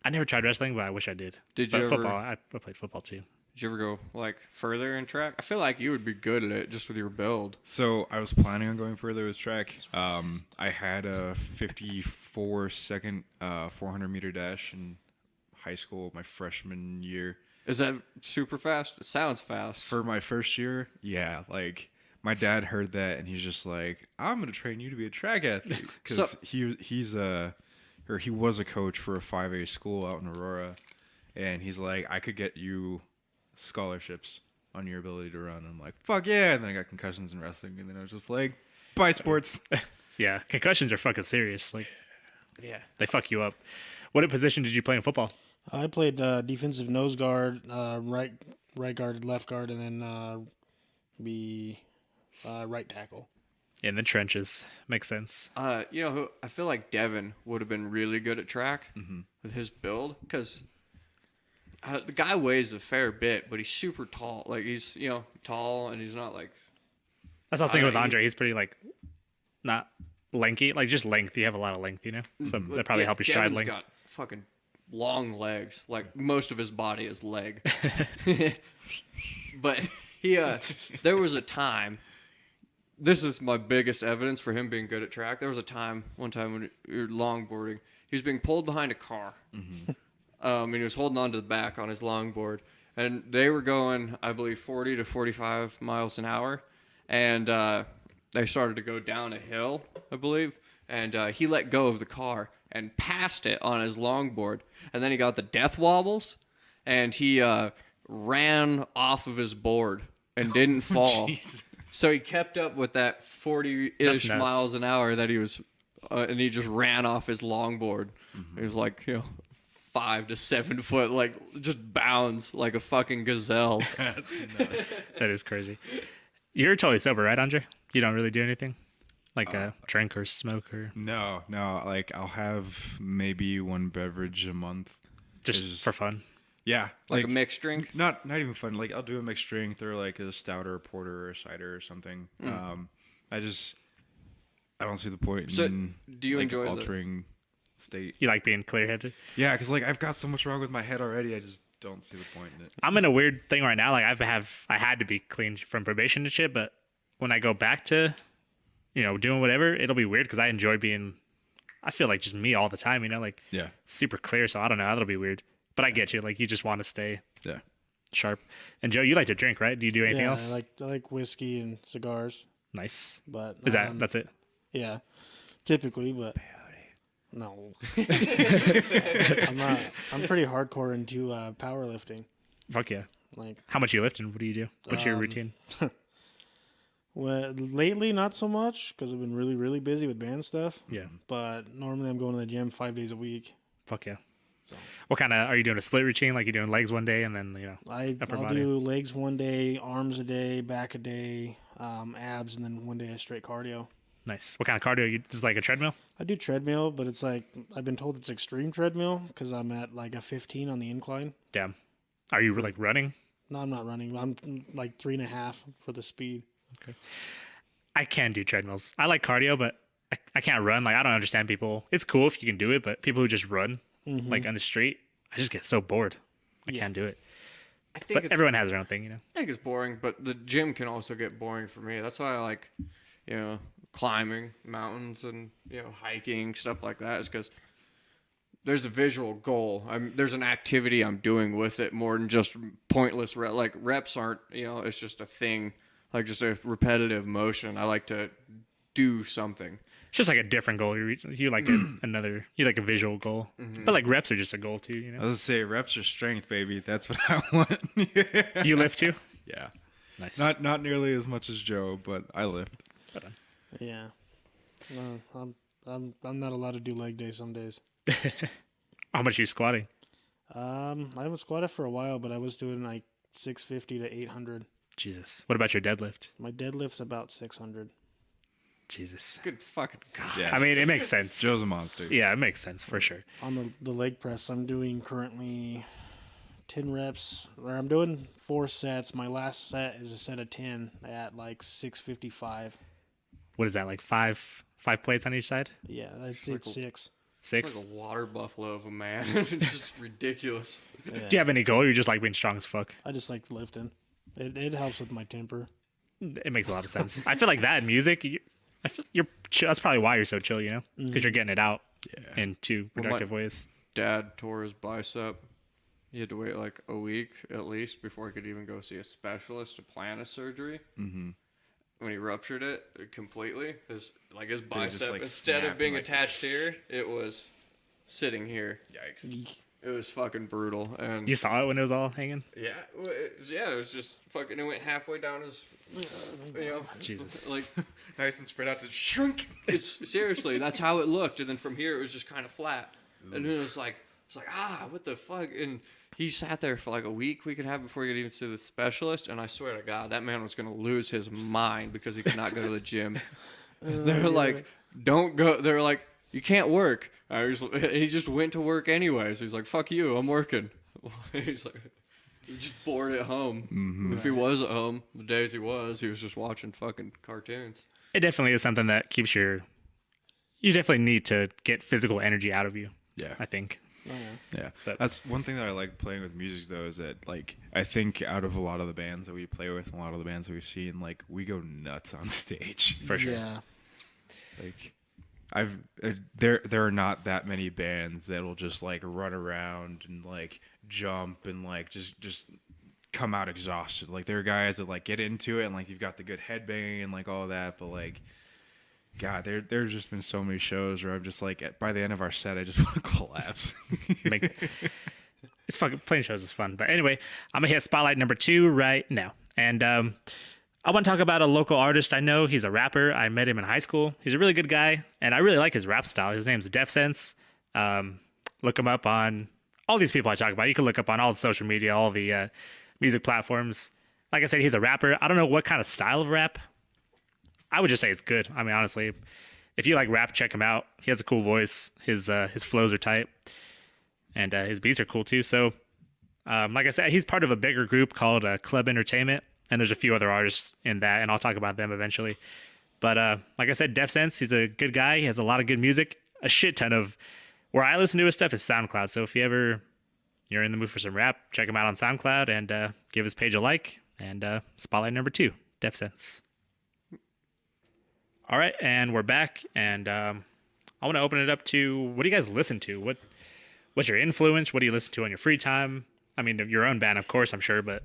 I never tried wrestling, but I wish I did. Did But you ever- football? I played football too. Did you ever go like further in track? I feel like you would be good at it just with your build. So I was planning on going further with track. I had a 54-second 400-meter dash in high school my freshman year. Is that super fast? It sounds fast. For my first year, yeah, like my dad heard that and he's just like, "I'm gonna train you to be a track athlete," because So- he was a coach for a 5A school out in Aurora, and he's like, "I could get you scholarships on your ability to run." I'm like, "Fuck yeah!" And then I got concussions in wrestling, and then I was just like, "Bye sports." Yeah, concussions are fucking serious. Like, yeah, they fuck you up. What position did you play in football? I played defensive nose guard, right guard, left guard, and then right tackle. In the trenches. Makes sense. Who I feel like Devin would have been really good at track with his build, because the guy weighs a fair bit, but he's super tall. Like he's tall, and he's not like That's what I was thinking with he- Andre. He's pretty like not lanky, like just length. You have a lot of length, so that probably help your stride Devin's length. got fucking long legs. Like most of his body is leg. But there was a time. This is my biggest evidence for him being good at track. There was one time when we were longboarding, he was being pulled behind a car, and he was holding on to the back on his longboard, and they were going, I believe, 40 to 45 miles an hour, and they started to go down a hill, I believe, and he let go of the car and passed it on his longboard, and then he got the death wobbles, and he ran off of his board and didn't fall. So he kept up with that 40-ish That's nuts. miles an hour that he was, and he just ran off his longboard. He was like, 5 to 7 foot, like just bounds like a fucking gazelle. That is crazy. You're totally sober, right, Andre? You don't really do anything like drink or smoke or No, like I'll have maybe one beverage a month. just for fun. Yeah, Like a mixed drink. Not even fun. Like I'll do a mixed drink or like a stout or a porter or a cider or something. I don't see the point So, in do you like, enjoy altering state. You like being clear-headed? Yeah, because like I've got so much wrong with my head already. I just don't see the point in it. I'm in a weird thing right now. Like I had to be clean from probation and shit, but when I go back to, doing whatever, it'll be weird because I enjoy being. I feel like just me all the time. Like Yeah. super clear. So I don't know. That'll be weird. But I get you. Like you just want to stay Yeah. sharp. And Joe, you like to drink, right? Do you do anything Yeah, else? I like whiskey and cigars, Nice. but Is that's it? yeah, typically, but no, I'm pretty hardcore into powerlifting. Fuck yeah. Like, How much you lifting? What do you do? What's your routine? well, lately not so much because I've been really, really busy with band stuff. Yeah. But normally I'm going to the gym 5 days a week. Fuck yeah. What kind of are you doing? A split routine? Like you're doing legs one day and then upper I'll body? do legs one day, arms a day, back a day, abs, and then one day of straight cardio. Nice. What kind of cardio? You just like a treadmill? I do treadmill, but it's like I've been told it's extreme treadmill because I'm at like a 15 on the incline. Damn. Are you like running? No, I'm not running. I'm like 3.5 for the speed. I can do treadmills. I like cardio, but I can't run. Like I don't understand people. It's cool if you can do it, but people who just run like on the street, I just get so bored. I can't do it. I think But everyone has their own thing, I think it's boring, but the gym can also get boring for me. That's why I like, climbing mountains and hiking, stuff like that. Is because there's a visual goal. There's an activity I'm doing with it more than just pointless like reps aren't. It's just a thing, like just a repetitive motion. I like to do something. It's just like a different goal. You like you like a visual goal, but like reps are just a goal too. I was gonna say reps are strength, baby. That's what I want. You lift too? Yeah. Nice. Not nearly as much as Joe, but I lift. Yeah. No, I'm not allowed to do leg day some days. How much are you squatting? I haven't squatted for a while, but I was doing like 650 to 800. Jesus. What about your deadlift? My deadlift's about 600. Jesus. Good fucking God. Yeah. I mean, it makes sense. Joe's a monster. Yeah, it makes sense for sure. On the leg press, I'm doing currently 10 reps, or I'm doing 4 sets. My last set is a set of 10 at like 655. What is that? Like five plates on each side? Yeah, it's like 6. Six? Like a water buffalo of a man. It's just ridiculous. Yeah. Do you have any goal? Or you just like being strong as fuck? I just like lifting. It helps with my temper. It makes a lot of sense. I feel like that in music, I feel you're chill. That's probably why you're so chill, because you're getting it out in two productive ways. Dad tore his bicep. He had to wait like a week at least before he could even go see a specialist to plan a surgery. Mm-hmm. When he ruptured it completely, his bicep, like, instead of snap being and, like, attached here, it was sitting here. Yikes. It was fucking brutal. And You saw it when it was all hanging? it was just fucking. It went halfway down his. Jesus. Like Nice and spread out to shrink. it's seriously, that's how it looked, and then from here it was just kind of flat, and then it was like what the fuck, and he sat there for like a week and a half before he could even see the specialist, and I swear to God, that man was gonna lose his mind because he could not go to the gym. They're like, don't go. They're like, you can't work. And he just went to work anyways. He's like, fuck you, I'm working. He's like, he just bored at home. Mm-hmm. If he was at home, the days he was just watching fucking cartoons. It definitely is something that keeps you definitely need to get physical energy out of you. Yeah. I think. Yeah, But- that's one thing that I like playing with music though, is that like I think out of a lot of the bands that we play with, and a lot of the bands that we've seen, like we go nuts on stage. For sure. Yeah. Like there are not that many bands that'll just like run around and like jump and like just come out exhausted. Like there are guys that like get into it and like you've got the good headbanging and like all that, but like God, there's just been so many shows where I'm just like, by the end of our set, I just want to collapse. It's fucking playing shows is fun. But anyway, I'm gonna hit spotlight number 2 right now, and I want to talk about a local artist I know. He's a rapper. I met him in high school. He's a really good guy, and I really like his rap style. His name's Def Sense. Look him up on all these people I talk about. You can look up on all the social media, all the music platforms. Like I said, he's a rapper. I don't know what kind of style of rap. I would just say it's good. I mean, honestly, if you like rap, check him out. He has a cool voice. His flows are tight, and his beats are cool too. So, like I said, he's part of a bigger group called Club Entertainment, and there's a few other artists in that, and I'll talk about them eventually. But like I said, Def Sense, he's a good guy. He has a lot of good music, a shit ton of Where I listen to his stuff is SoundCloud. So if you're in the mood for some rap, check him out on SoundCloud and give his page a like. And spotlight number 2, Def Sense. All right, and we're back, and I want to open it up to what do you guys listen to? What's your influence? What do you listen to on your free time? I mean, your own band, of course, I'm sure, but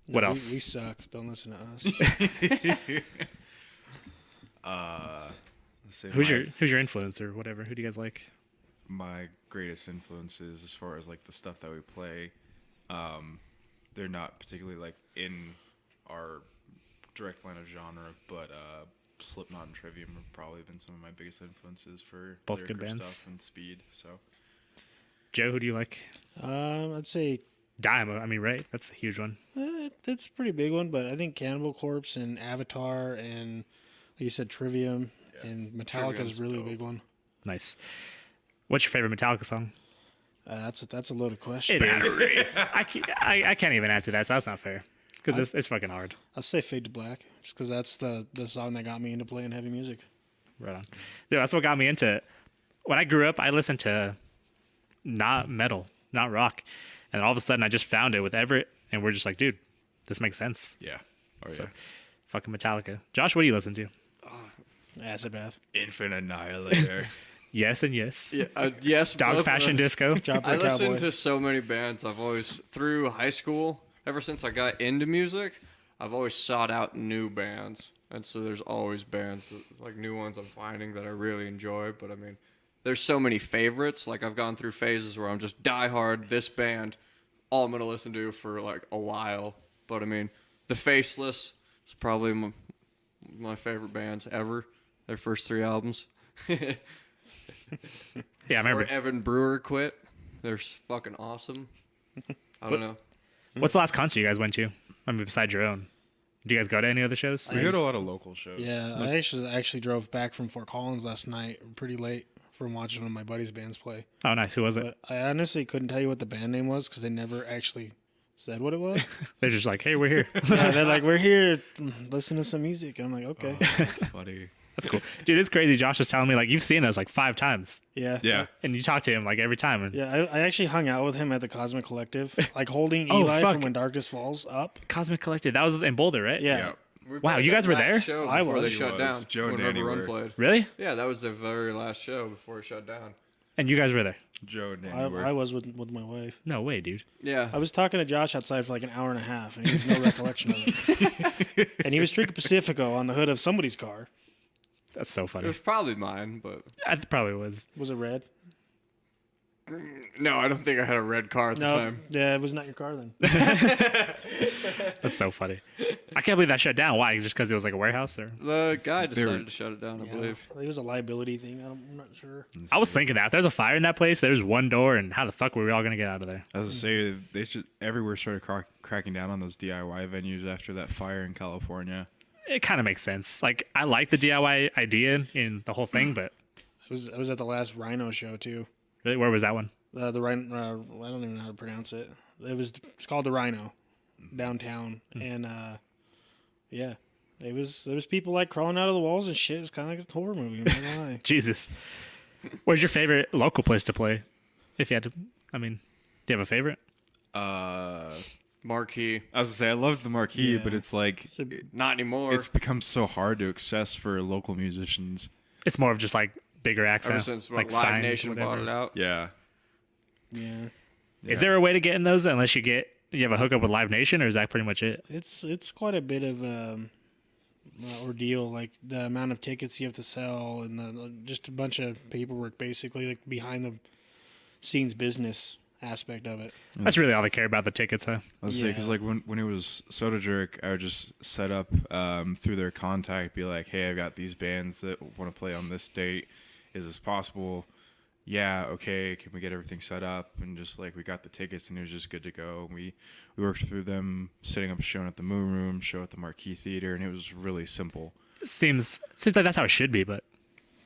what else? We suck. Don't listen to us. Let's say Who's your influence or whatever? Who do you guys like? my greatest influences as far as like the stuff that we play? They're not particularly like in our direct line of genre, but Slipknot and Trivium have probably been some of my biggest influences for Both good lyrical bands. stuff and speed. So Joe, who do you like? I'd say Dime, I mean, right? That's a huge one. that's a pretty big one, but I think Cannibal Corpse and Avatar and, like you said, Trivium and Metallica is Trivium's really a dope. big one. Nice. What's your favorite Metallica song? That's a loaded question. It is. I can't even answer that, so that's not fair. Because it's fucking hard. I'll say Fade to Black, just because that's the song that got me into playing heavy music. Right on. Dude, that's what got me into it. When I grew up, I listened to not metal, not rock. And all of a sudden, I just found it with Everett, and we're just like, dude, this makes sense. yeah, So, fucking Metallica. Josh, what do you listen to? Acid Bath. Infant Annihilator. Yes and yes. Yeah, yes. Dog both Fashion of us. Disco. Job for I a listen cowboy. to so many bands. I've always, through high school, ever since I got into music, I've always sought out new bands. And so there's always bands, like new ones I'm finding that I really enjoy. But I mean, there's so many favorites. Like I've gone through phases where I'm just diehard, this band, all I'm going to listen to for like a while. But I mean, The Faceless is probably my favorite bands ever. Their first 3 albums. Yeah, I remember. Or Evan Brewer quit. They're fucking awesome. I don't know. What's the last concert you guys went to? I mean, besides your own. Do you guys go to any other shows? We go to a lot of local shows. Yeah, I actually drove back from Fort Collins last night, pretty late, from watching one of my buddies' bands play. Oh, nice. Who was it? But I honestly couldn't tell you what the band name was because they never actually said what it was. They're just like, hey, we're here. Yeah, they're like, we're here, listen to some music, and I'm like, okay, That's funny. That's cool. Dude, it's crazy. Josh was telling me, like, you've seen us like 5 times. yeah, Yeah. And you talk to him like every time. And yeah. I actually hung out with him at the Cosmic Collective, like holding Oh, Eli fuck. from When Darkness Falls up. Cosmic Collective. That was in Boulder, right? Yeah, Yeah. We Wow, played you guys that were last there? Show I before was. they He shut was. down. Joe and when Danny Run were. played. Really? Yeah, that was the very last show before it shut down. And you guys were there? Joe and Danny I were. was with my wife. No way, dude. Yeah. I was talking to Josh outside for like an hour and a half, and he has no recollection of it. And he was drinking Pacifico on the hood of somebody's car. That's so It funny. was probably mine, but I probably was. Was it red? no, I don't think I had a red car at the No, time. yeah, it was not your car then. That's so funny. I can't believe that shut down. Why? Just because it was like a warehouse? Or The guy were- decided to shut it down, I believe. It was a liability thing. I'm not sure. I was thinking that if there's a fire in that place, there's one door, and how the fuck were we all gonna get out of there? I was to say they should everywhere started cracking down on those DIY venues after that fire in California. It kind of makes sense. Like I like the DIY idea in the whole thing, but I was at the last Rhino show too. really, where was that one? The Rhino, I don't even know how to pronounce it. It's called the Rhino, downtown, and yeah, there was people like crawling out of the walls and shit. It's kind of like a horror movie. I'm not gonna lie. Jesus. Where's your favorite local place to play? If you had to, I mean, do you have a favorite? Marquee. I was to say I loved the Marquee, Yeah. but it's like Not anymore. it's become so hard to access for local musicians. It's more of just like bigger acts. Ever now, since like Live signs, Nation whatever. bought it out. Yeah. Yeah, Is there a way to get in those unless you have a hookup with Live Nation, or is that pretty much it? it's quite a bit of ordeal. Like the amount of tickets you have to sell, and just a bunch of paperwork, basically, like behind the scenes business aspect of it. That's really all they care about, the tickets, huh? I was say because Yeah. like when it was Soda Jerk, I would just set up through their contact, be like, "Hey, I've got these bands that want to play on this date. Is this possible? Yeah, okay. Can we get everything set up?" And just like we got the tickets, and it was just good to go. We worked through them, setting up a show at the Moon Room, show at the Marquee Theater, and it was really simple. Seems like that's how it should be, but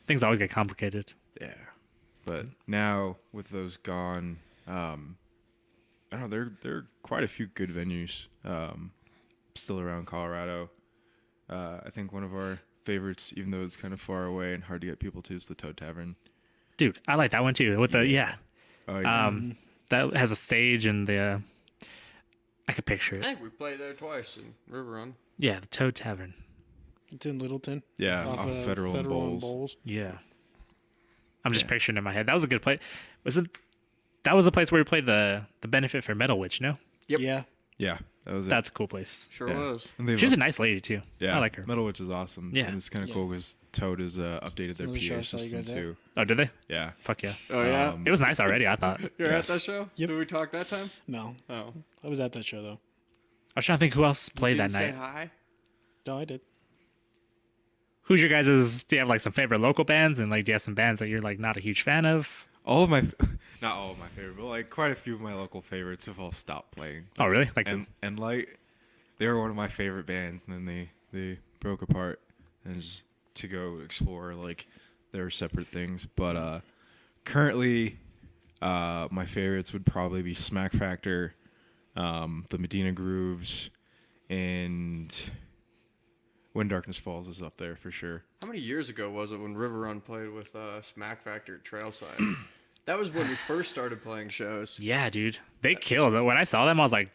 things always get complicated. Yeah, but now with those gone, I don't know. There are quite a few good venues still around Colorado. I think one of our favorites, even though it's kind of far away and hard to get people to, is the Toad Tavern. dude, I like that one too. With the Oh, yeah. that has a stage and the I could picture I it. think we played there twice in River Run. Yeah, the Toad Tavern. It's in Littleton. Yeah, off of Federal and and Bowles. Bowles. Yeah, I'm just picturing it in my head. That was a good place. Was it? That was the place where we played the benefit for Metal Witch. No, Yep. Yeah. Yeah, that was it. that's a cool place. Sure Yeah. was. And they've- She's a nice lady too. yeah, I like her. Metal Witch is awesome. Yeah. And it's kind of Yeah. cool because Toad has updated their another show I PA saw you system guys at. too. Oh, did they? Yeah. Fuck yeah. Oh yeah. Um, It was nice already. I thought. You're yeah. at that show? Yep. Did we talk that time? No, Oh. I was at that show though. I was trying to think who else played that Didn't say night. hi? No, I did. Who's your guys'? Do you have like some favorite local bands, and like do you have some bands that you're like not a huge fan of? All of my, not all of my favorite, but like quite a few of my local favorites have all stopped playing. Oh, really? Like, And Light, they were one of my favorite bands, and then they broke apart and just to go explore like their separate things. But currently, my favorites would probably be Smack Factor, the Medina Grooves, and When Darkness Falls is up there for sure. How many years ago was it when River Run played with Smack Factor at Trailside? That was when we first started playing shows. yeah, dude, they killed. When I saw them, I was like,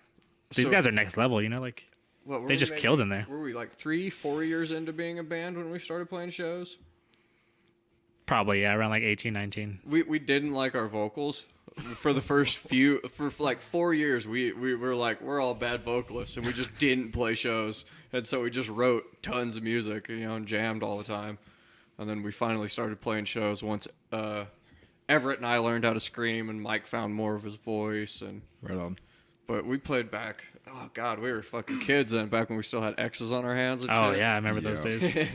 these So- guys are next level. You know, like What, were they we just maybe- killed in there. Were we like 3-4 years into being a band when we started playing shows? Probably yeah, around like 18, 19. We didn't like our vocals for the first few for like 4 years. We were like we're all bad vocalists and we just didn't play shows, and so we just wrote tons of music, and jammed all the time. And then we finally started playing shows once Everett and I learned how to scream, and Mike found more of his voice. And Right on. but we played back. Oh God, we were fucking kids then, back when we still had X's on our hands and Oh shit. yeah, I remember those Yeah. days.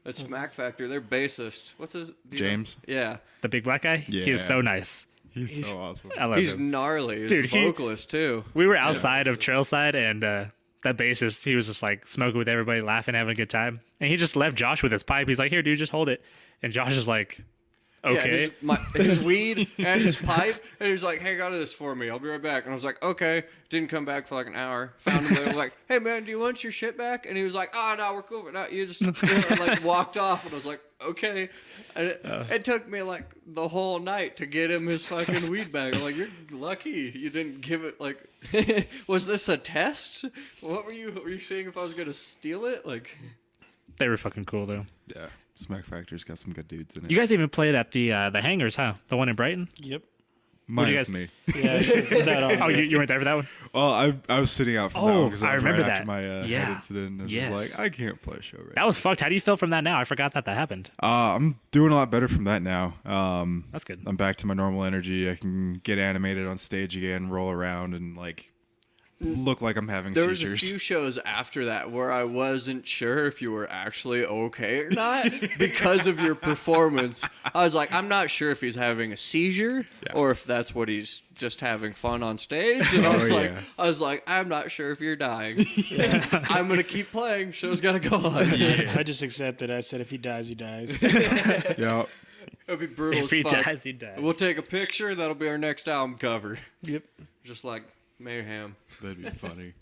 At Smack Factor, their bassist. What's his? do you know? James? Yeah. The big black guy. He is Yeah. so nice. He's so awesome. I love He's him. gnarly. He's Dude, a vocalist too. We were outside of Trailside, and that bassist, he was just like smoking with everybody, laughing, having a good time. And he just left Josh with his pipe. He's like, "Here, dude, just hold it." And Josh is like, "Okay." Yeah, his weed and his pipe, and he was like, "Hey, got this for me. I'll be right back." And I was like, "Okay." Didn't come back for like an hour. Found him later, like, "Hey, man, do you want your shit back?" And he was like, "Oh, no, we're cool. But no, you just," and like walked off. And I was like, "Okay." And it took me like the whole night to get him his fucking weed back. I'm like, "You're lucky you didn't give it like." Was this a test? What were you seeing if I was gonna steal it? Like, They were fucking cool though. Yeah. Smack Factor's got some good dudes in it. You guys even played at the Hangars, huh? The one in Brighton. Yep. What'd you Minus guys- me. Yeah. I should put that on. Oh, you weren't there for that one? Well, I was sitting out from that Oh, one because I I was remember right that. after my Yeah. head incident. I was Yes. just like, I can't play a show right That was fucked. How do you feel from that now? I forgot that happened. I'm doing a lot better from that now. That's good. I'm back to my normal energy. I can get animated on stage again, roll around, and like look like I'm having there was seizures. a few shows after that where I wasn't sure if you were actually okay or not because of your performance. I was like, I'm not sure if he's having a seizure or if that's what he's just having fun on stage. And yeah. I was like, I'm not sure if you're dying. I'm gonna keep playing. Show's gotta go on. I just accepted. I said if he dies, he dies. Yeah. It'll be brutal If he as fuck. dies, he dies. We'll take a picture. That'll be our next album cover. Yep. Just like mayhem. That'd be funny.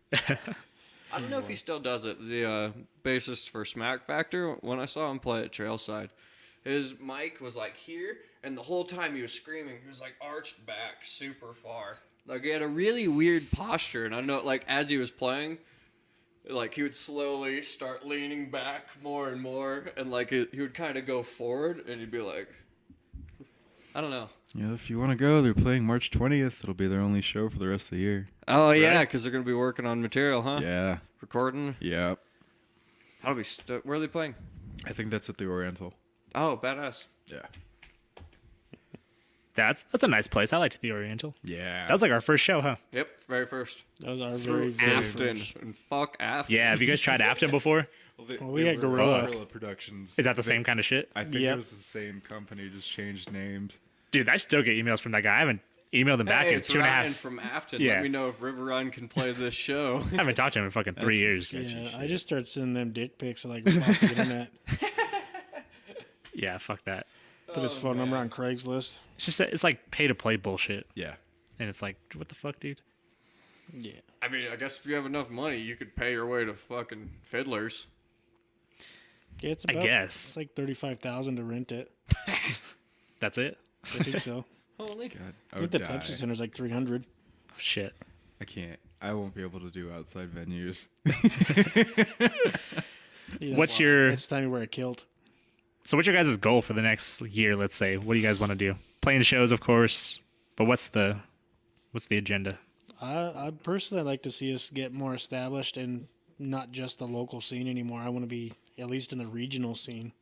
I don't know if he still does it. The bassist for Smack Factor, when I saw him play at Trailside, his mic was like here, and the whole time he was screaming, he was like arched back super far. Like he had a really weird posture, and I know like as he was playing, like he would slowly start leaning back more and more, and like he would kind of go forward, and he'd be like, I don't know. Yeah, if you want to go, they're playing March 20th. It'll be their only show for the rest of the year. Oh yeah, because they're gonna be working on material, huh? Yeah. Recording. Yep. That'll be. Where are they playing? I think that's at the Oriental. Oh, badass. Yeah. That's a nice place. I liked the Oriental. Yeah. That was like our first show, huh? Yep, very first. That was our very, very Afton. first. And fuck Afton. Yeah. Have you guys tried Afton before? Well, we had Gorilla. Productions. Is that the same kind of shit? I think Yep. it was the same company, just changed names. Dude, I still get emails from that guy. I haven't emailed him back Hey, in it's 2.5. Ryan from Afton. Yeah. Let me know if River Run can play this show. I haven't talked to him in fucking 3 That's some years. sketchy Yeah, shit. I just started sending them dick pics like off the internet. Yeah, fuck that. Put his phone number on Craigslist. It's just that it's like pay to play bullshit, Yeah. and it's like, what the fuck, dude? Yeah. I mean, I guess if you have enough money, you could pay your way to fucking fiddlers. Yeah, it's I about, guess. it's like $35,000 to rent it. That's it? I think so. Holy. God, I I think would the die. Pepsi Center's like 300. Oh, shit. I can't. I won't be able to do outside venues. Yeah, What's your... It's the time you wear a kilt. So what's your guys' goal for the next year, let's say? What do you guys want to do? Playing shows, of course, but what's the agenda? I personally like to see us get more established and not just the local scene anymore. I want to be at least in the regional scene.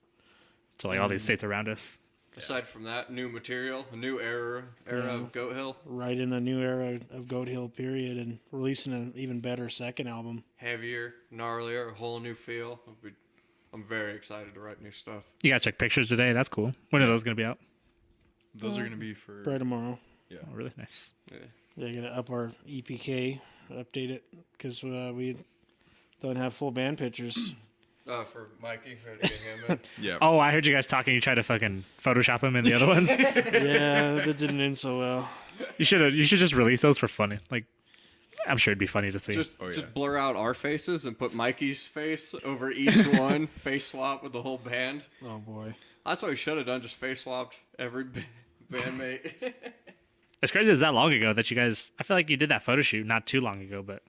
So like all these states around us. Aside from that, new material, a new era of Goat Hill. Right in a new era of Goat Hill period and releasing an even better second album. Heavier, gnarlier, a whole new feel. I'm very excited to write new stuff. You guys check pictures today. That's cool. When are those going to be out? Those are going to be for. By tomorrow. Yeah. Oh, really nice. Yeah. Yeah, gotta up our EPK, update it, because we don't have full band pictures. For Mikey, had to get him in. Yeah. Oh, I heard you guys talking. You tried to fucking Photoshop him in the other ones. Yeah, that didn't end so well. You should just release those for fun. Like, I'm sure it'd be funny to see. Just Oh, yeah. just blur out our faces and put Mikey's face over each one. Face swap with the whole band. Oh boy. That's what we should have done. Just face swapped every bandmate. It's crazy. It was that long ago that you guys. I feel like you did that photo shoot not too long ago, but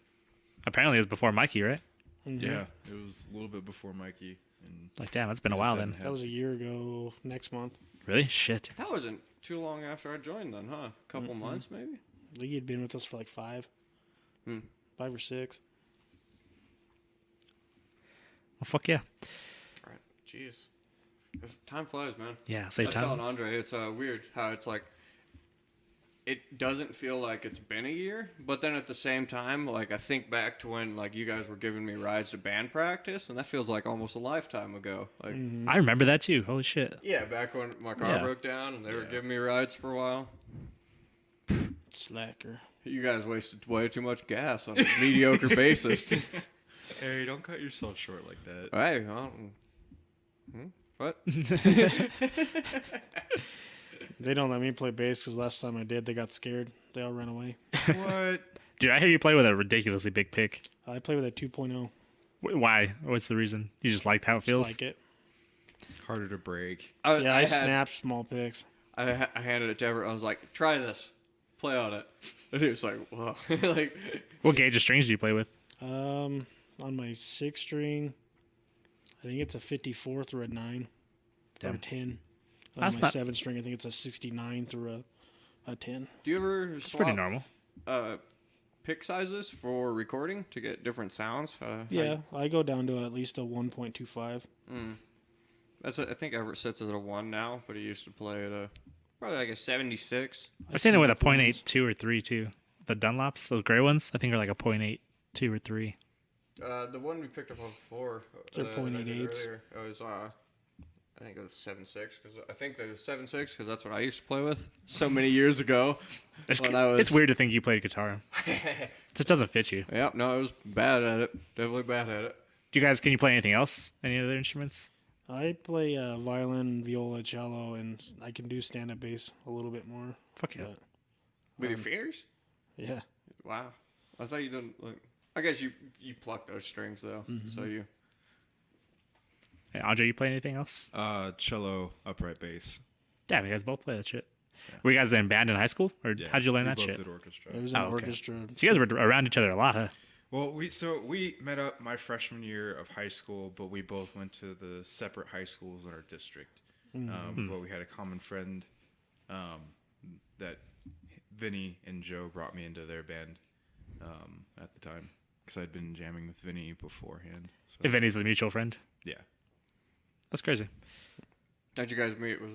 apparently it was before Mikey, right? Yeah. It was a little bit before Mikey. And Like, damn, it's been a while then. That was a year ago next month. Really? Shit. That wasn't too long after I joined then, huh? A couple months maybe? I think he'd been with us for like 5 or 6. Well, fuck yeah. All right. Jeez. Time flies, man. Yeah, save I was telling time. Andre, it's weird how it's like, it doesn't feel like it's been a year, but then at the same time, like I think back to when like you guys were giving me rides to band practice, and that feels like almost a lifetime ago. Like, I remember that too. Holy shit. yeah, back when my car Yeah. broke down and they were Yeah. giving me rides for a while. Slacker. You guys wasted way too much gas on a mediocre basis. Hey, don't cut yourself short like that. Hey, what? They don't let me play bass because last time I did, they got scared. They all ran away. What? Dude, I hear you play with a ridiculously big pick. I play with a 2.0. Why? What's the reason? You just liked how it Just feels? like it. Harder to break. Yeah, I snapped small picks. I handed it to Everett. I was like, "Try this, play on it." And he was like, "Whoa!" Like, What gauge of strings do you play with? On my 6 string, I think it's a 54 through a 9 or a Damn. 10. On That's my not- 7 string, I think it's a 69 through a 10. do you ever It's pretty swap normal. pick sizes for recording to get different sounds? Yeah, I go down to at least a 1.25. I think Everett sits at a 1 now, but he used to play at a probably like a 76. I've seen it with a snapped ones. 0.82 or 3 too. The Dunlops, those gray ones, I think are like a 0.82 or 3. The one we picked up on 4. They're that I did 0.88s. earlier, it was I think it was 7.6 because I think it was 7.6 because that's what I used to play with so many years ago. It's, when I was, it's weird to think you played guitar. It just doesn't fit you. Yep, no, I was bad at it. Definitely bad at it. Do you guys, can you play anything else? Any other instruments? I play violin, viola, cello, and I can do stand-up bass a little bit more. Fuck yeah. But, With your fingers? yeah. Wow. I thought you didn't like. I guess you pluck those strings though. So you. Hey, Andre, you play anything else? Cello, upright bass. Damn, you guys both play that shit. Were you guys in band in high school? Or Yeah, how'd you learn we that both shit? did orchestra. It was an Oh, okay. orchestra. So you guys were around each other a lot, huh? Well, we met up my freshman year of high school, but we both went to the separate high schools in our district. But we had a common friend that Vinny and Joe brought me into their band at the time because I'd been jamming with Vinny beforehand. So, If Vinny's a mutual friend. yeah. That's crazy. How'd you guys meet? What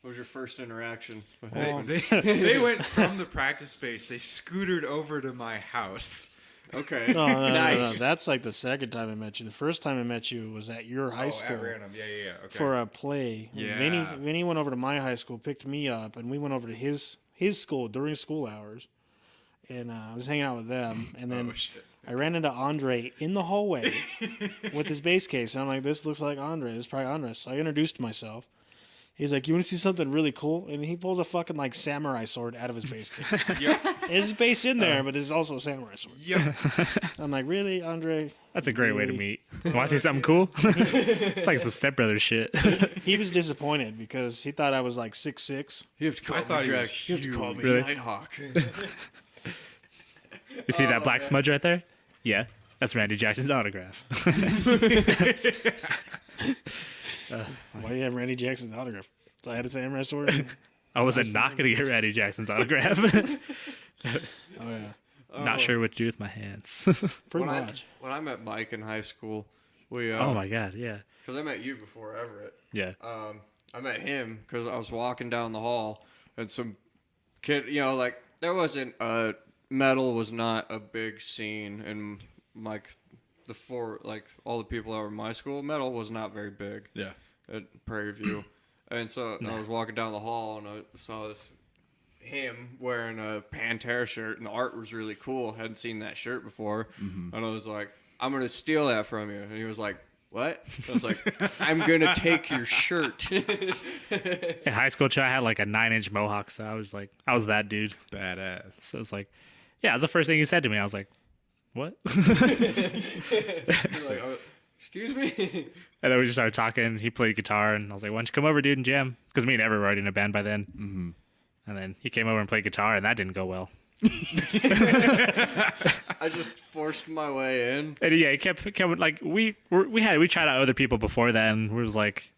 was your first interaction? with They, him? they went from the practice space. They scootered over to my house. Okay. No, Nice. That's like the second time I met you. The first time I met you was at your high school At random. Yeah. Okay. for a play. Yeah. Vinny went over to my high school, picked me up, and we went over to his school during school hours. And I was hanging out with them, and then Oh, shit. I ran into Andre in the hallway with his bass case, and I'm like, "This looks like Andre. This is probably Andre." So I introduced myself, He's like, you want to see something really cool? And he pulls a fucking like samurai sword out of his base kit. Yep. It's based in there, but there's also a samurai sword. Yep. I'm like, really, Andre? That's a great way to meet. Want to see something cool? It's like some Step Brothers shit. He was disappointed because he thought I was like 6'6". You have to call I thought me he Drag. was You have to call me Really? Nighthawk. You see that black smudge right there? Yeah, that's Randy Jackson's autograph. Why do you have Randy Jackson's autograph? So I had a samurai sword. I wasn't not going to get Randy Jackson's autograph. Oh yeah, Not sure what to do with my hands. pretty when much. when I met Mike in high school, we Oh my god, yeah. because I met you before Everett. Yeah. I met him because I was walking down the hall and some kid, like there wasn't metal was not a big scene in like all the people that were in my school. Metal was not very big Yeah. at Prairie View, and so I was walking down the hall and I saw him wearing a Pantera shirt and the art was really cool. Hadn't seen that shirt before, and I was like, "I'm gonna steal that from you," and he was like, "What?" I was like, "I'm gonna take your shirt." In high school, too, I had like a 9-inch mohawk, so I was that dude. Badass. So it's like, yeah, that's the first thing he said to me. I was like, what? He's like, "Oh, excuse me." And then we just started talking. He played guitar, and I was like, why don't you come over, dude, and jam? Because me and Everett were already in a band by then. Mm-hmm. And then he came over and played guitar, and that didn't go well. I just forced my way in. And yeah, he kept coming. Like we tried out other people before then. We was like,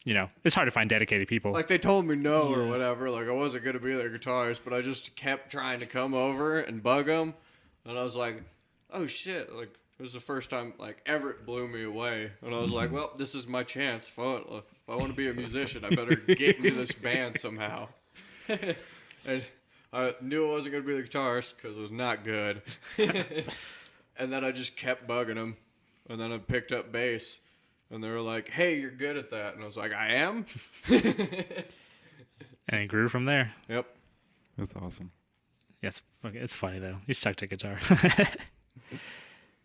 it's hard to find dedicated people. Like they told me no or whatever. Like I wasn't gonna be their guitarist, but I just kept trying to come over and bug them. And I was like, oh shit! Like it was the first time like Everett blew me away, and I was like, well, this is my chance. If I want to be a musician, I better get into this band somehow. And I knew I wasn't gonna be the guitarist because it was not good. And then I just kept bugging them, and then I picked up bass. And they were like, hey, you're good at that. And I was like, I am? And it grew from there. Yep. That's awesome. Yes, it's funny though. He sucked at guitar.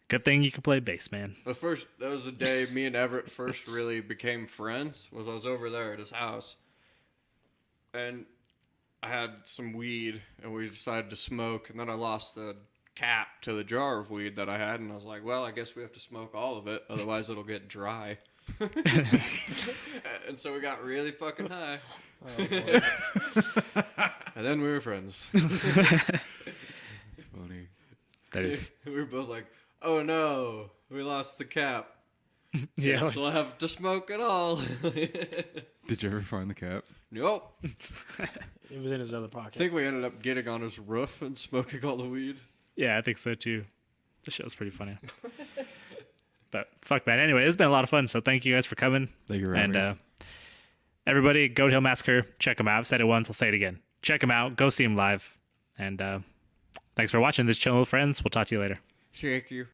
Good thing you can play bass, man. That was the day me and Everett first really became friends, was I was over there at his house. And I had some weed, and we decided to smoke. And then I lost the cap to the jar of weed that I had, and I was like, well, I guess we have to smoke all of it, otherwise it'll get dry. And so we got really fucking high. And then we were friends. It's funny. That is, We were both like, oh no, we lost the cap. yeah. Guess we'll have to smoke it all. Did you ever find the cap? Nope. It was in his other I pocket. think we ended up getting on his roof and smoking all the weed. Yeah, I think so too. The show's pretty funny. But fuck, man. Anyway, it's been a lot of fun. So thank you guys for coming. Thank you for And having us. everybody, Goat Hill Massacre, check them out. I've said it once, I'll say it again. Check them out. Go see them live. And thanks for watching this Chillin' with Friends. We'll talk to you later. Thank you.